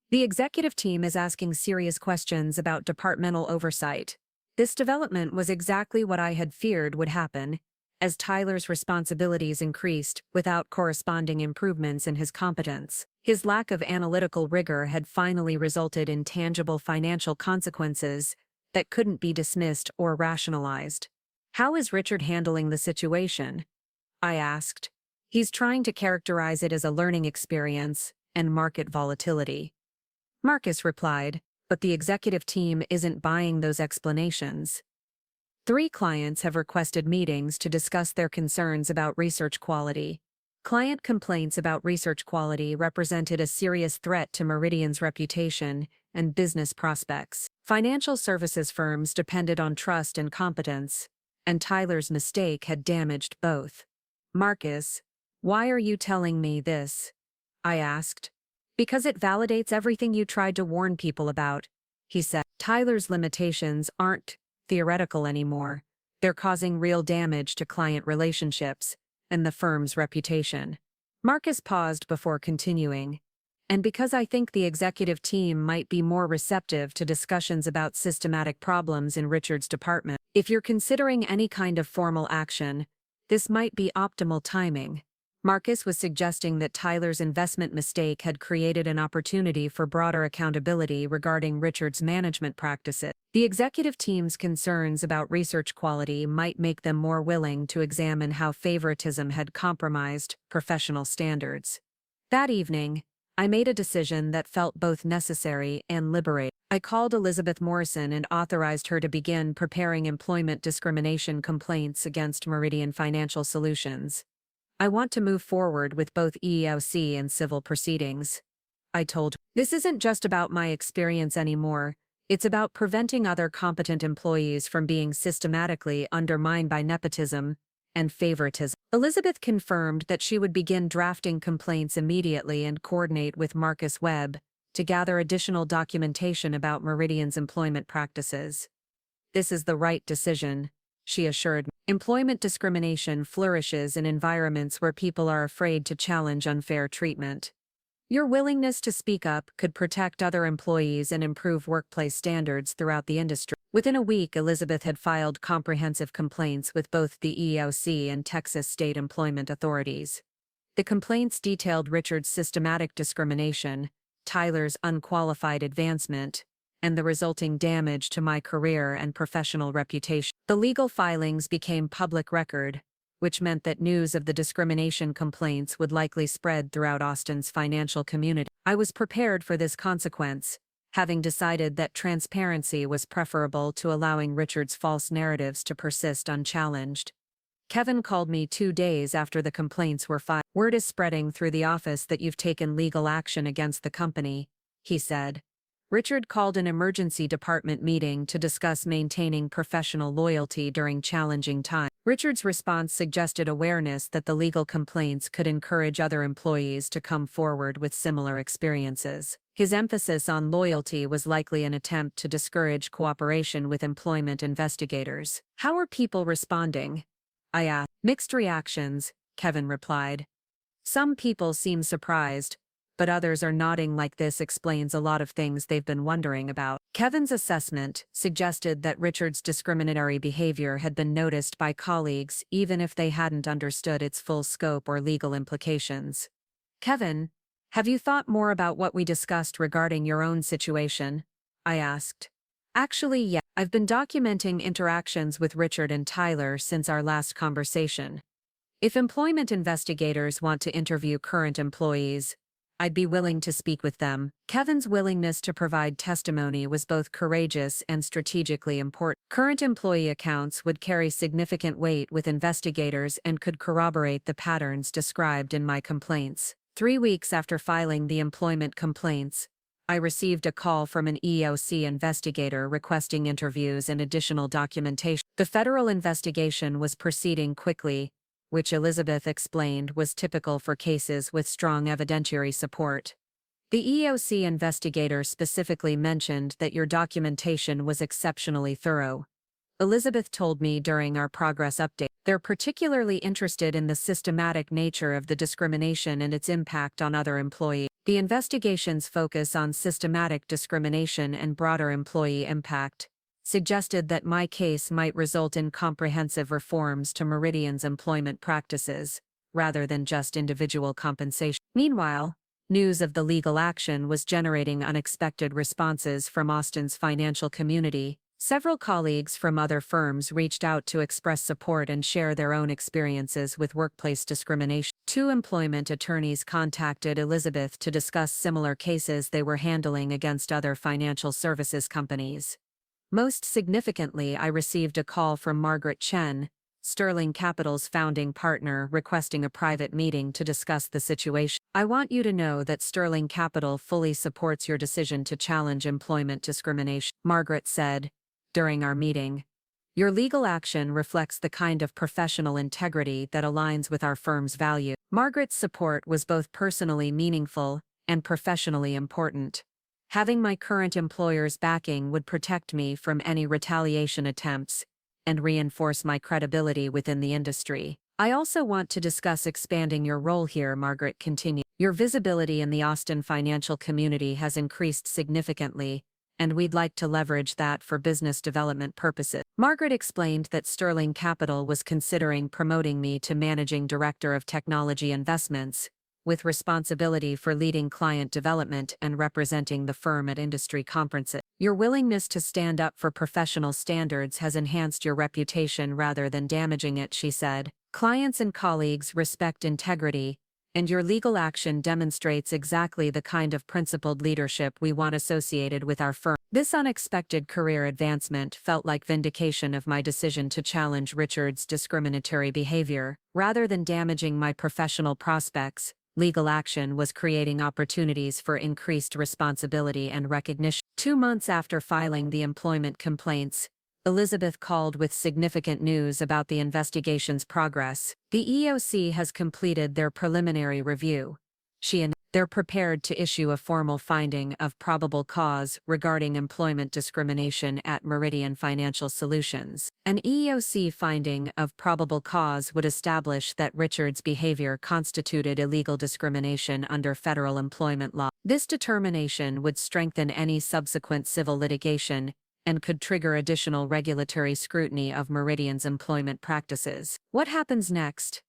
The executive team is asking serious questions about departmental oversight. This development was exactly what I had feared would happen, as Tyler's responsibilities increased without corresponding improvements in his competence. His lack of analytical rigor had finally resulted in tangible financial consequences that couldn't be dismissed or rationalized." "How is Richard handling the situation?" I asked. "He's trying to characterize it as a learning experience and market volatility," Marcus replied, "but the executive team isn't buying those explanations. 3 clients have requested meetings to discuss their concerns about research quality. Client complaints about research quality represented a serious threat to Meridian's reputation and business prospects. Financial services firms depended on trust and competence, and Tyler's mistake had damaged both. "Marcus, why are you telling me this?" I asked. "Because it validates everything you tried to warn people about," he said. "Tyler's limitations aren't theoretical anymore. They're causing real damage to client relationships and the firm's reputation." Marcus paused before continuing. "And because I think the executive team might be more receptive to discussions about systematic problems in Richard's department. If you're considering any kind of formal action, this might be optimal timing." Marcus was suggesting that Tyler's investment mistake had created an opportunity for broader accountability regarding Richard's management practices. The executive team's concerns about research quality might make them more willing to examine how favoritism had compromised professional standards. That evening, I made a decision that felt both necessary and liberating. I called Elizabeth Morrison and authorized her to begin preparing employment discrimination complaints against Meridian Financial Solutions. "I want to move forward with both EEOC and civil proceedings," I told her. "This isn't just about my experience anymore. It's about preventing other competent employees from being systematically undermined by nepotism and favoritism." Elizabeth confirmed that she would begin drafting complaints immediately and coordinate with Marcus Webb to gather additional documentation about Meridian's employment practices. "This is the right decision," she assured me. "Employment discrimination flourishes in environments where people are afraid to challenge unfair treatment. Your willingness to speak up could protect other employees and improve workplace standards throughout the industry." Within a week, Elizabeth had filed comprehensive complaints with both the EEOC and Texas state employment authorities. The complaints detailed Richard's systematic discrimination, Tyler's unqualified advancement, and the resulting damage to my career and professional reputation. The legal filings became public record, which meant that news of the discrimination complaints would likely spread throughout Austin's financial community. I was prepared for this consequence, having decided that transparency was preferable to allowing Richard's false narratives to persist unchallenged. "Kevin called me 2 days after the complaints were filed. Word is spreading through the office that you've taken legal action against the company," he said. Richard called an emergency department meeting to discuss maintaining professional loyalty during challenging times. Richard's response suggested awareness that the legal complaints could encourage other employees to come forward with similar experiences. His emphasis on loyalty was likely an attempt to discourage cooperation with employment investigators. "How are people responding?" I asked. "Mixed reactions," Kevin replied. "Some people seem surprised, but others are nodding like this explains a lot of things they've been wondering about." Kevin's assessment suggested that Richard's discriminatory behavior had been noticed by colleagues even if they hadn't understood its full scope or legal implications. "Kevin, have you thought more about what we discussed regarding your own situation?" I asked. "Actually, yeah. I've been documenting interactions with Richard and Tyler since our last conversation. If employment investigators want to interview current employees, I'd be willing to speak with them." Kevin's willingness to provide testimony was both courageous and strategically important. Current employee accounts would carry significant weight with investigators and could corroborate the patterns described in my complaints. 3 weeks after filing the employment complaints, I received a call from an EEOC investigator requesting interviews and additional documentation. The federal investigation was proceeding quickly, which Elizabeth explained was typical for cases with strong evidentiary support. "The EEOC investigator specifically mentioned that your documentation was exceptionally thorough," Elizabeth told me during our progress update. "They're particularly interested in the systematic nature of the discrimination and its impact on other employees." The investigation's focus on systematic discrimination and broader employee impact suggested that my case might result in comprehensive reforms to Meridian's employment practices, rather than just individual compensation. Meanwhile, news of the legal action was generating unexpected responses from Austin's financial community. Several colleagues from other firms reached out to express support and share their own experiences with workplace discrimination. 2 employment attorneys contacted Elizabeth to discuss similar cases they were handling against other financial services companies. Most significantly, I received a call from Margaret Chen, Sterling Capital's founding partner, requesting a private meeting to discuss the situation. I want you to know that Sterling Capital fully supports your decision to challenge employment discrimination, Margaret said during our meeting. Your legal action reflects the kind of professional integrity that aligns with our firm's value. Margaret's support was both personally meaningful and professionally important. Having my current employer's backing would protect me from any retaliation attempts and reinforce my credibility within the industry. I also want to discuss expanding your role here, Margaret continued. Your visibility in the Austin financial community has increased significantly, and we'd like to leverage that for business development purposes. Margaret explained that Sterling Capital was considering promoting me to Managing Director of Technology Investments, with responsibility for leading client development and representing the firm at industry conferences. Your willingness to stand up for professional standards has enhanced your reputation rather than damaging it, she said. Clients and colleagues respect integrity, and your legal action demonstrates exactly the kind of principled leadership we want associated with our firm. This unexpected career advancement felt like vindication of my decision to challenge Richard's discriminatory behavior. Rather than damaging my professional prospects, legal action was creating opportunities for increased responsibility and recognition. 2 months after filing the employment complaints, Elizabeth called with significant news about the investigation's progress. The EOC has completed their preliminary review. They're prepared to issue a formal finding of probable cause regarding employment discrimination at Meridian Financial Solutions. An EOC finding of probable cause would establish that Richard's behavior constituted illegal discrimination under federal employment law. This determination would strengthen any subsequent civil litigation and could trigger additional regulatory scrutiny of Meridian's employment practices. What happens next?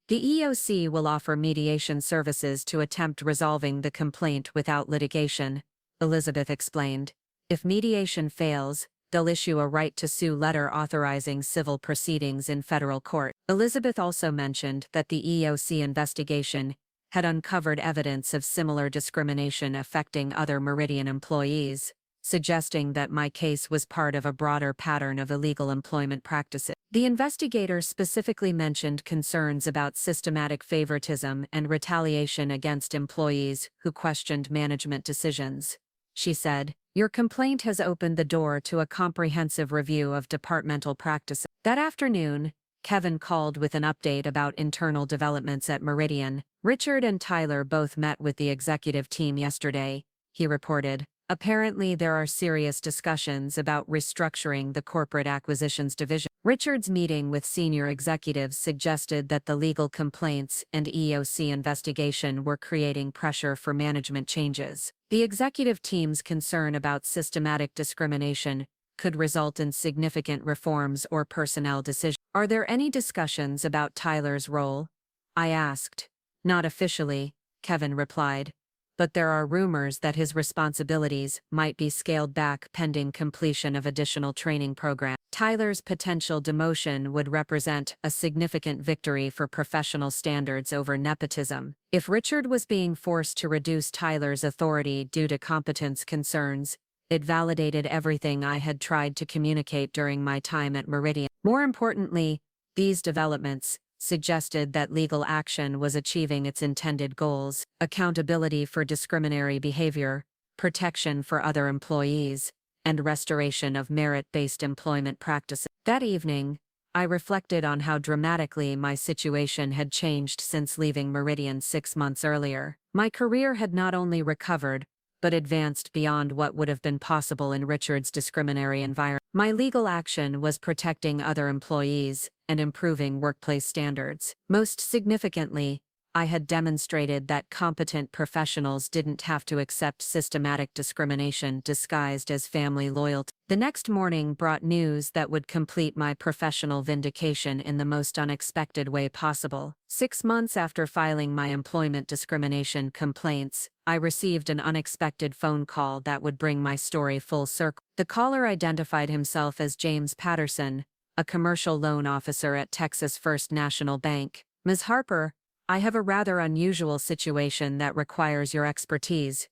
The EOC will offer mediation services to attempt resolving the complaint without litigation, Elizabeth explained. If mediation fails, they'll issue a right to sue letter authorizing civil proceedings in federal court. Elizabeth also mentioned that the EOC investigation had uncovered evidence of similar discrimination affecting other Meridian employees, suggesting that my case was part of a broader pattern of illegal employment practices. The investigators specifically mentioned concerns about systematic favoritism and retaliation against employees who questioned management decisions. She said, "Your complaint has opened the door to a comprehensive review of departmental practices." That afternoon, Kevin called with an update about internal developments at Meridian. Richard and Tyler both met with the executive team yesterday, he reported. Apparently, there are serious discussions about restructuring the corporate acquisitions division. Richard's meeting with senior executives suggested that the legal complaints and EOC investigation were creating pressure for management changes. The executive team's concern about systematic discrimination could result in significant reforms or personnel decisions. Are there any discussions about Tyler's role? I asked. Not officially, Kevin replied. But there are rumors that his responsibilities might be scaled back pending completion of additional training programs. Tyler's potential demotion would represent a significant victory for professional standards over nepotism. If Richard was being forced to reduce Tyler's authority due to competence concerns, it validated everything I had tried to communicate during my time at Meridian. More importantly, these developments suggested that legal action was achieving its intended goals: accountability for discriminatory behavior, protection for other employees, and restoration of merit-based employment practices. That evening, I reflected on how dramatically my situation had changed since leaving Meridian 6 months earlier. My career had not only recovered, but advanced beyond what would have been possible in Richard's discriminatory environment. My legal action was protecting other employees and improving workplace standards. Most significantly, I had demonstrated that competent professionals didn't have to accept systematic discrimination disguised as family loyalty. The next morning brought news that would complete my professional vindication in the most unexpected way possible. 6 months after filing my employment discrimination complaints, I received an unexpected phone call that would bring my story full circle. The caller identified himself as James Patterson, a commercial loan officer at Texas First National Bank. "Ms. Harper, I have a rather unusual situation that requires your expertise,"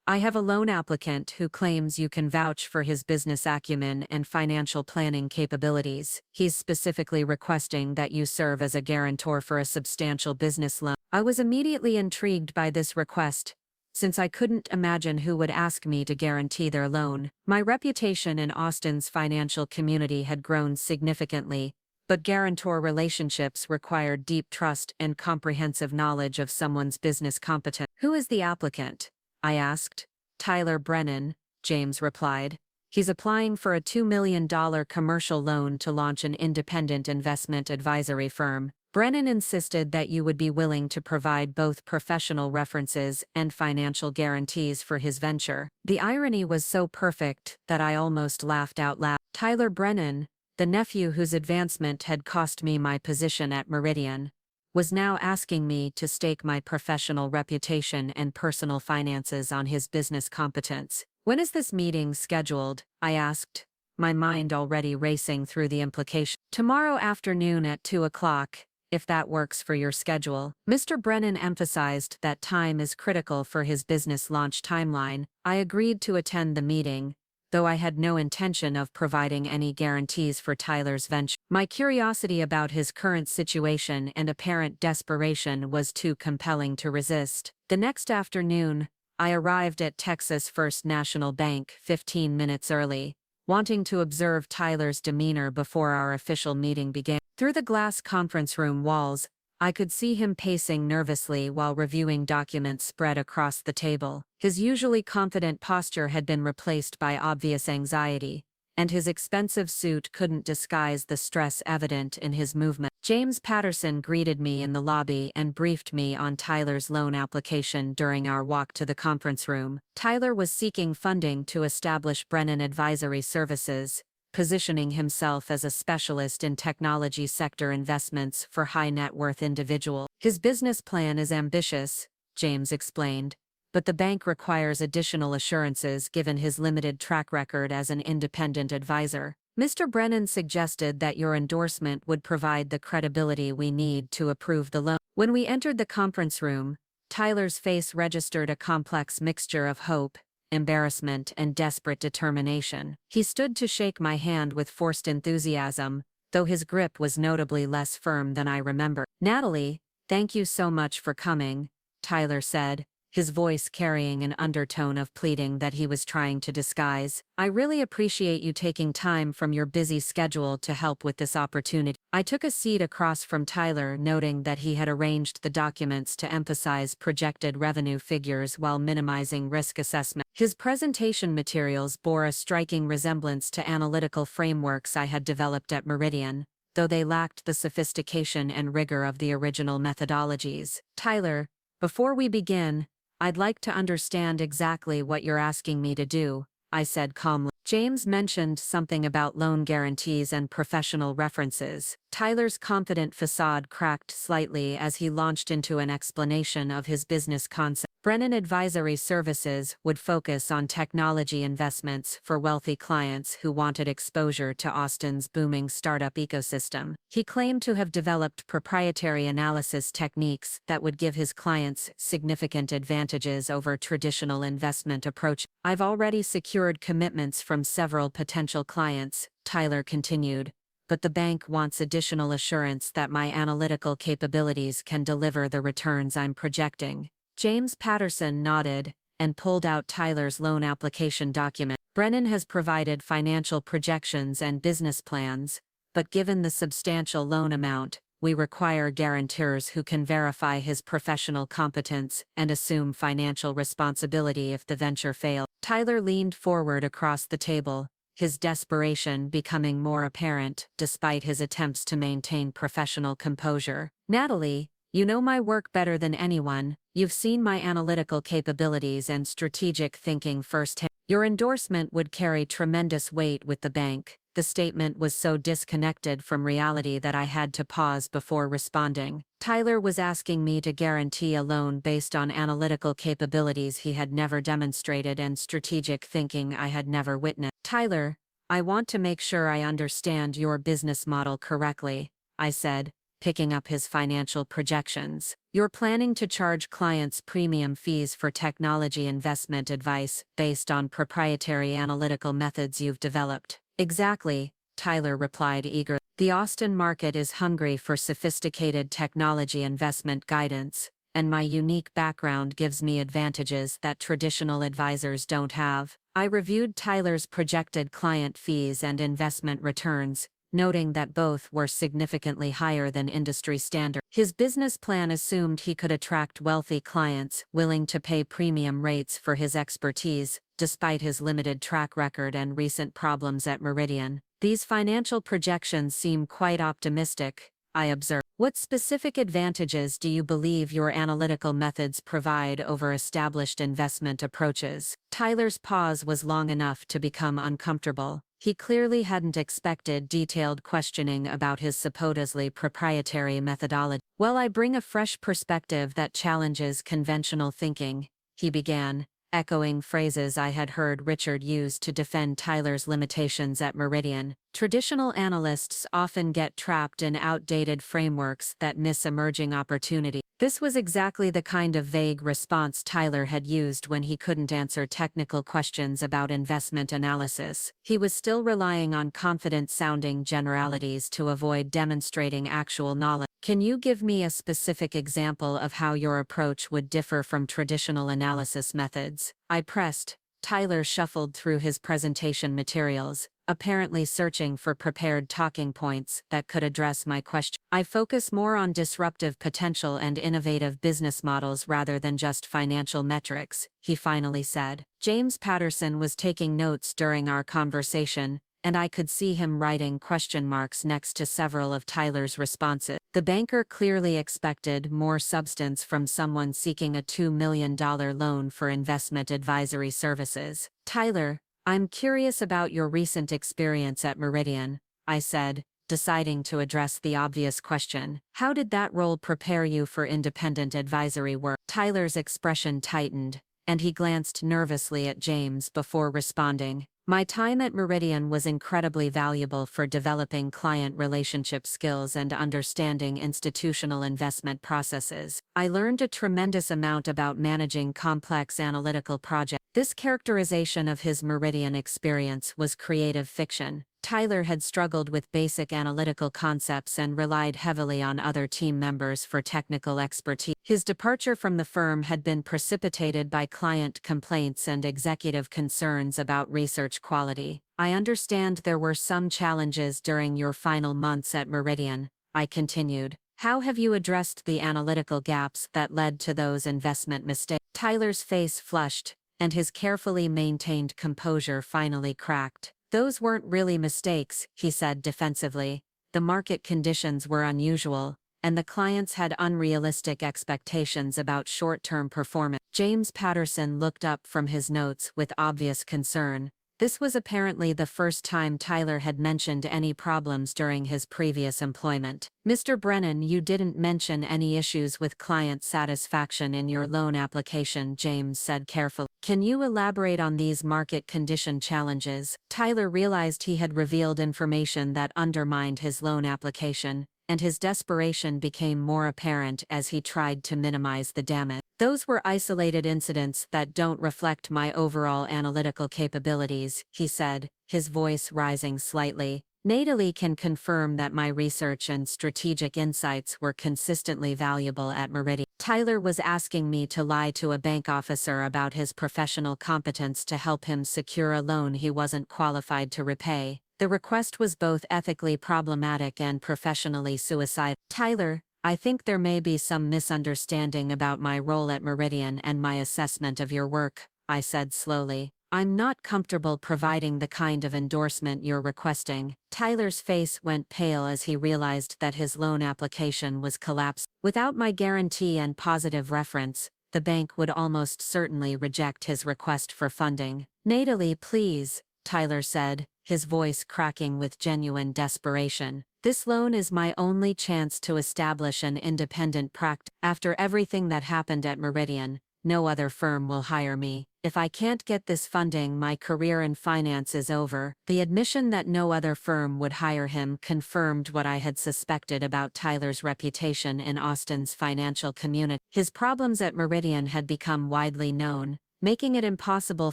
I have a loan applicant who claims you can vouch for his business acumen and financial planning capabilities. He's specifically requesting that you serve as a guarantor for a substantial business loan. I was immediately intrigued by this request, since I couldn't imagine who would ask me to guarantee their loan. My reputation in Austin's financial community had grown significantly, but guarantor relationships required deep trust and comprehensive knowledge of someone's business competence. Who is the applicant? I asked. Tyler Brennan, James replied. He's applying for a $2 million commercial loan to launch an independent investment advisory firm. Brennan insisted that you would be willing to provide both professional references and financial guarantees for his venture. The irony was so perfect that I almost laughed out loud. Tyler Brennan, the nephew whose advancement had cost me my position at Meridian, was now asking me to stake my professional reputation and personal finances on his business competence. When is this meeting scheduled? I asked, my mind already racing through the implications. Tomorrow afternoon at 2 o'clock, if that works for your schedule. Mr. Brennan emphasized that time is critical for his business launch timeline. I agreed to attend the meeting, though I had no intention of providing any guarantees for Tyler's venture. My curiosity about his current situation and apparent desperation was too compelling to resist. The next afternoon, I arrived at Texas First National Bank 15 minutes early, wanting to observe Tyler's demeanor before our official meeting began. Through the glass conference room walls, I could see him pacing nervously while reviewing documents spread across the table. His usually confident posture had been replaced by obvious anxiety, and his expensive suit couldn't disguise the stress evident in his movement. James Patterson greeted me in the lobby and briefed me on Tyler's loan application during our walk to the conference room. Tyler was seeking funding to establish Brennan Advisory Services, positioning himself as a specialist in technology sector investments for high-net-worth individuals. His business plan is ambitious, James explained, but the bank requires additional assurances given his limited track record as an independent advisor. Mr. Brennan suggested that your endorsement would provide the credibility we need to approve the loan. When we entered the conference room, Tyler's face registered a complex mixture of hope, embarrassment, and desperate determination. He stood to shake my hand with forced enthusiasm, though his grip was notably less firm than I remember. Natalie, thank you so much for coming, Tyler said, his voice carrying an undertone of pleading that he was trying to disguise. I really appreciate you taking time from your busy schedule to help with this opportunity. I took a seat across from Tyler, noting that he had arranged the documents to emphasize projected revenue figures while minimizing risk assessment. His presentation materials bore a striking resemblance to analytical frameworks I had developed at Meridian, though they lacked the sophistication and rigor of the original methodologies. Tyler, before we begin, I'd like to understand exactly what you're asking me to do, I said calmly. James mentioned something about loan guarantees and professional references. Tyler's confident facade cracked slightly as he launched into an explanation of his business concept. Brennan Advisory Services would focus on technology investments for wealthy clients who wanted exposure to Austin's booming startup ecosystem. He claimed to have developed proprietary analysis techniques that would give his clients significant advantages over traditional investment approaches. I've already secured commitments from several potential clients, Tyler continued, but the bank wants additional assurance that my analytical capabilities can deliver the returns I'm projecting. James Patterson nodded and pulled out Tyler's loan application document. Brennan has provided financial projections and business plans, but given the substantial loan amount, we require guarantors who can verify his professional competence and assume financial responsibility if the venture fails. Tyler leaned forward across the table, his desperation becoming more apparent despite his attempts to maintain professional composure. Natalie, you know my work better than anyone. You've seen my analytical capabilities and strategic thinking firsthand. Your endorsement would carry tremendous weight with the bank. The statement was so disconnected from reality that I had to pause before responding. Tyler was asking me to guarantee a loan based on analytical capabilities he had never demonstrated and strategic thinking I had never witnessed. Tyler, I want to make sure I understand your business model correctly, I said, picking up his financial projections. You're planning to charge clients premium fees for technology investment advice based on proprietary analytical methods you've developed. Exactly, Tyler replied eagerly. The Austin market is hungry for sophisticated technology investment guidance, and my unique background gives me advantages that traditional advisors don't have. I reviewed Tyler's projected client fees and investment returns, noting that both were significantly higher than industry standard. His business plan assumed he could attract wealthy clients willing to pay premium rates for his expertise, despite his limited track record and recent problems at Meridian. These financial projections seem quite optimistic, I observed. What specific advantages do you believe your analytical methods provide over established investment approaches? Tyler's pause was long enough to become uncomfortable. He clearly hadn't expected detailed questioning about his supposedly proprietary methodology. Well, I bring a fresh perspective that challenges conventional thinking, he began, echoing phrases I had heard Richard use to defend Tyler's limitations at Meridian. Traditional analysts often get trapped in outdated frameworks that miss emerging opportunity. This was exactly the kind of vague response Tyler had used when he couldn't answer technical questions about investment analysis. He was still relying on confident-sounding generalities to avoid demonstrating actual knowledge. Can you give me a specific example of how your approach would differ from traditional analysis methods? I pressed. Tyler shuffled through his presentation materials, apparently searching for prepared talking points that could address my question. I focus more on disruptive potential and innovative business models rather than just financial metrics, he finally said. James Patterson was taking notes during our conversation, and I could see him writing question marks next to several of Tyler's responses. The banker clearly expected more substance from someone seeking a $2 million loan for investment advisory services. Tyler, I'm curious about your recent experience at Meridian, I said, deciding to address the obvious question. How did that role prepare you for independent advisory work? Tyler's expression tightened, and he glanced nervously at James before responding. My time at Meridian was incredibly valuable for developing client relationship skills and understanding institutional investment processes. I learned a tremendous amount about managing complex analytical projects. This characterization of his Meridian experience was creative fiction. Tyler had struggled with basic analytical concepts and relied heavily on other team members for technical expertise. His departure from the firm had been precipitated by client complaints and executive concerns about research quality. I understand there were some challenges during your final months at Meridian, I continued. How have you addressed the analytical gaps that led to those investment mistakes? Tyler's face flushed, and his carefully maintained composure finally cracked. Those weren't really mistakes, he said defensively. The market conditions were unusual, and the clients had unrealistic expectations about short-term performance. James Patterson looked up from his notes with obvious concern. This was apparently the first time Tyler had mentioned any problems during his previous employment. Mr. Brennan, you didn't mention any issues with client satisfaction in your loan application, James said carefully. Can you elaborate on these market condition challenges? Tyler realized he had revealed information that undermined his loan application, and his desperation became more apparent as he tried to minimize the damage. Those were isolated incidents that don't reflect my overall analytical capabilities, he said, his voice rising slightly. Natalie can confirm that my research and strategic insights were consistently valuable at Meridian. Tyler was asking me to lie to a bank officer about his professional competence to help him secure a loan he wasn't qualified to repay. The request was both ethically problematic and professionally suicidal. Tyler, I think there may be some misunderstanding about my role at Meridian and my assessment of your work, I said slowly. I'm not comfortable providing the kind of endorsement you're requesting. Tyler's face went pale as he realized that his loan application was collapsed. Without my guarantee and positive reference, the bank would almost certainly reject his request for funding. Natalie, please, Tyler said, his voice cracking with genuine desperation. This loan is my only chance to establish an independent practice. After everything that happened at Meridian, no other firm will hire me. If I can't get this funding, my career in finance is over. The admission that no other firm would hire him confirmed what I had suspected about Tyler's reputation in Austin's financial community. His problems at Meridian had become widely known, making it impossible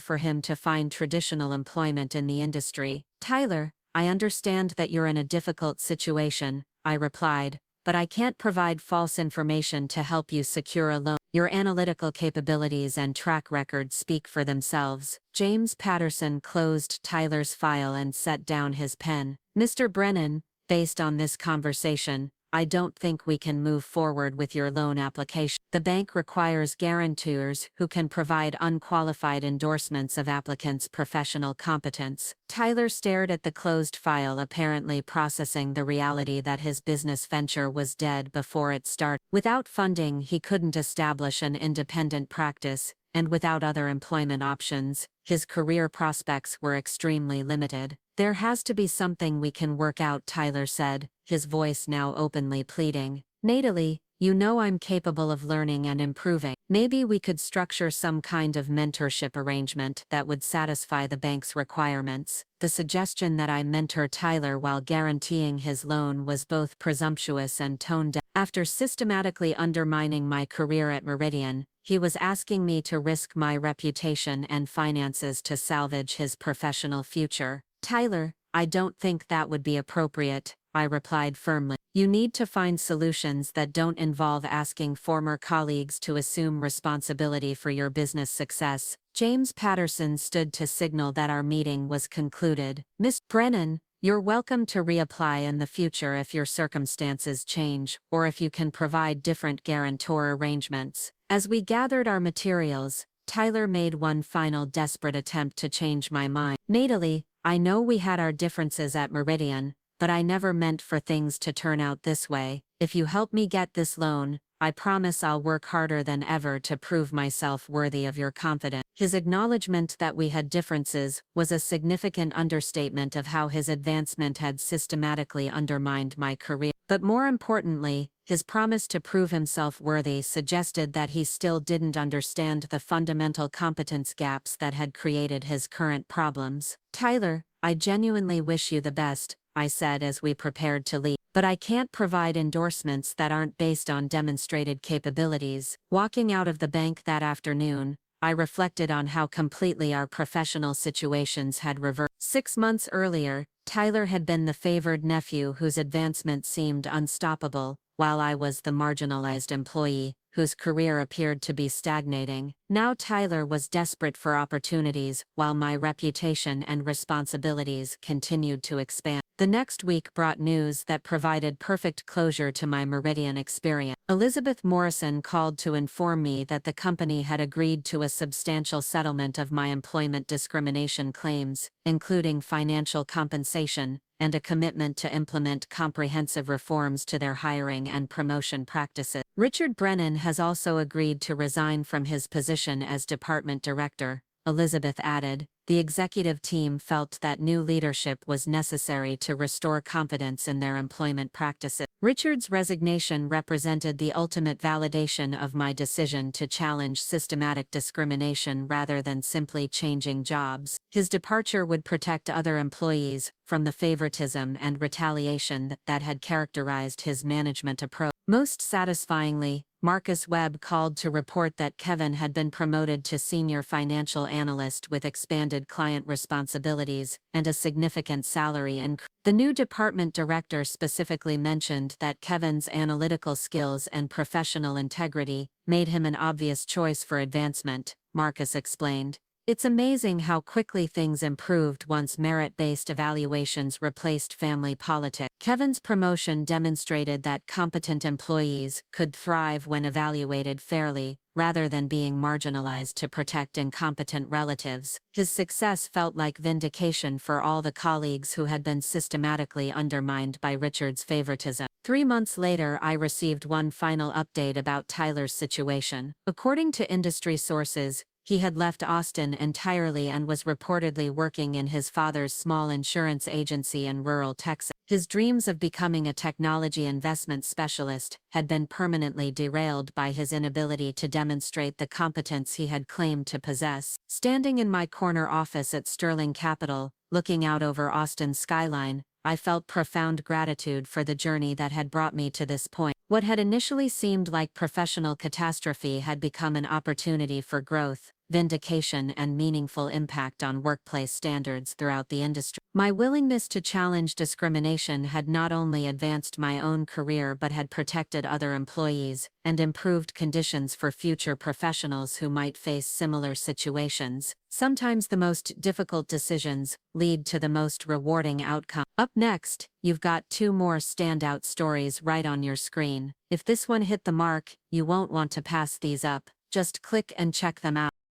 for him to find traditional employment in the industry. "Tyler, I understand that you're in a difficult situation," I replied, "but I can't provide false information to help you secure a loan. Your analytical capabilities and track record speak for themselves." James Patterson closed Tyler's file and set down his pen. "Mr. Brennan, based on this conversation, I don't think we can move forward with your loan application. The bank requires guarantors who can provide unqualified endorsements of applicants' professional competence." Tyler stared at the closed file, apparently processing the reality that his business venture was dead before it started. Without funding, he couldn't establish an independent practice, and without other employment options, his career prospects were extremely limited. "There has to be something we can work out," Tyler said, his voice now openly pleading. "Natalie, you know I'm capable of learning and improving. Maybe we could structure some kind of mentorship arrangement that would satisfy the bank's requirements." The suggestion that I mentor Tyler while guaranteeing his loan was both presumptuous and tone-deaf. After systematically undermining my career at Meridian, he was asking me to risk my reputation and finances to salvage his professional future. "Tyler, I don't think that would be appropriate," I replied firmly. "You need to find solutions that don't involve asking former colleagues to assume responsibility for your business success." James Patterson stood to signal that our meeting was concluded. "Miss Brennan, you're welcome to reapply in the future if your circumstances change, or if you can provide different guarantor arrangements." As we gathered our materials, Tyler made one final desperate attempt to change my mind. "Natalie, I know we had our differences at Meridian, but I never meant for things to turn out this way. If you help me get this loan, I promise I'll work harder than ever to prove myself worthy of your confidence." His acknowledgement that we had differences was a significant understatement of how his advancement had systematically undermined my career. But more importantly, his promise to prove himself worthy suggested that he still didn't understand the fundamental competence gaps that had created his current problems. "Tyler, I genuinely wish you the best," I said as we prepared to leave, "but I can't provide endorsements that aren't based on demonstrated capabilities." Walking out of the bank that afternoon, I reflected on how completely our professional situations had reversed. 6 months earlier, Tyler had been the favored nephew whose advancement seemed unstoppable, while I was the marginalized employee whose career appeared to be stagnating. Now Tyler was desperate for opportunities, while my reputation and responsibilities continued to expand. The next week brought news that provided perfect closure to my Meridian experience. Elizabeth Morrison called to inform me that the company had agreed to a substantial settlement of my employment discrimination claims, including financial compensation, and a commitment to implement comprehensive reforms to their hiring and promotion practices. Richard Brennan has also agreed to resign from his position as department director, Elizabeth added. The executive team felt that new leadership was necessary to restore confidence in their employment practices. Richard's resignation represented the ultimate validation of my decision to challenge systematic discrimination rather than simply changing jobs. His departure would protect other employees from the favoritism and retaliation that had characterized his management approach. Most satisfyingly, Marcus Webb called to report that Kevin had been promoted to Senior Financial Analyst with expanded client responsibilities and a significant salary increase. The new department director specifically mentioned that Kevin's analytical skills and professional integrity made him an obvious choice for advancement, Marcus explained. "It's amazing how quickly things improved once merit-based evaluations replaced family politics." Kevin's promotion demonstrated that competent employees could thrive when evaluated fairly, rather than being marginalized to protect incompetent relatives. His success felt like vindication for all the colleagues who had been systematically undermined by Richard's favoritism. 3 months later, I received one final update about Tyler's situation. According to industry sources, he had left Austin entirely and was reportedly working in his father's small insurance agency in rural Texas. His dreams of becoming a technology investment specialist had been permanently derailed by his inability to demonstrate the competence he had claimed to possess. Standing in my corner office at Sterling Capital, looking out over Austin's skyline, I felt profound gratitude for the journey that had brought me to this point. What had initially seemed like professional catastrophe had become an opportunity for growth, vindication, and meaningful impact on workplace standards throughout the industry. My willingness to challenge discrimination had not only advanced my own career but had protected other employees and improved conditions for future professionals who might face similar situations. Sometimes the most difficult decisions lead to the most rewarding outcome. Up next, you've got 2 more standout stories right on your screen. If this one hit the mark, you won't want to pass these up. Just click and check them out.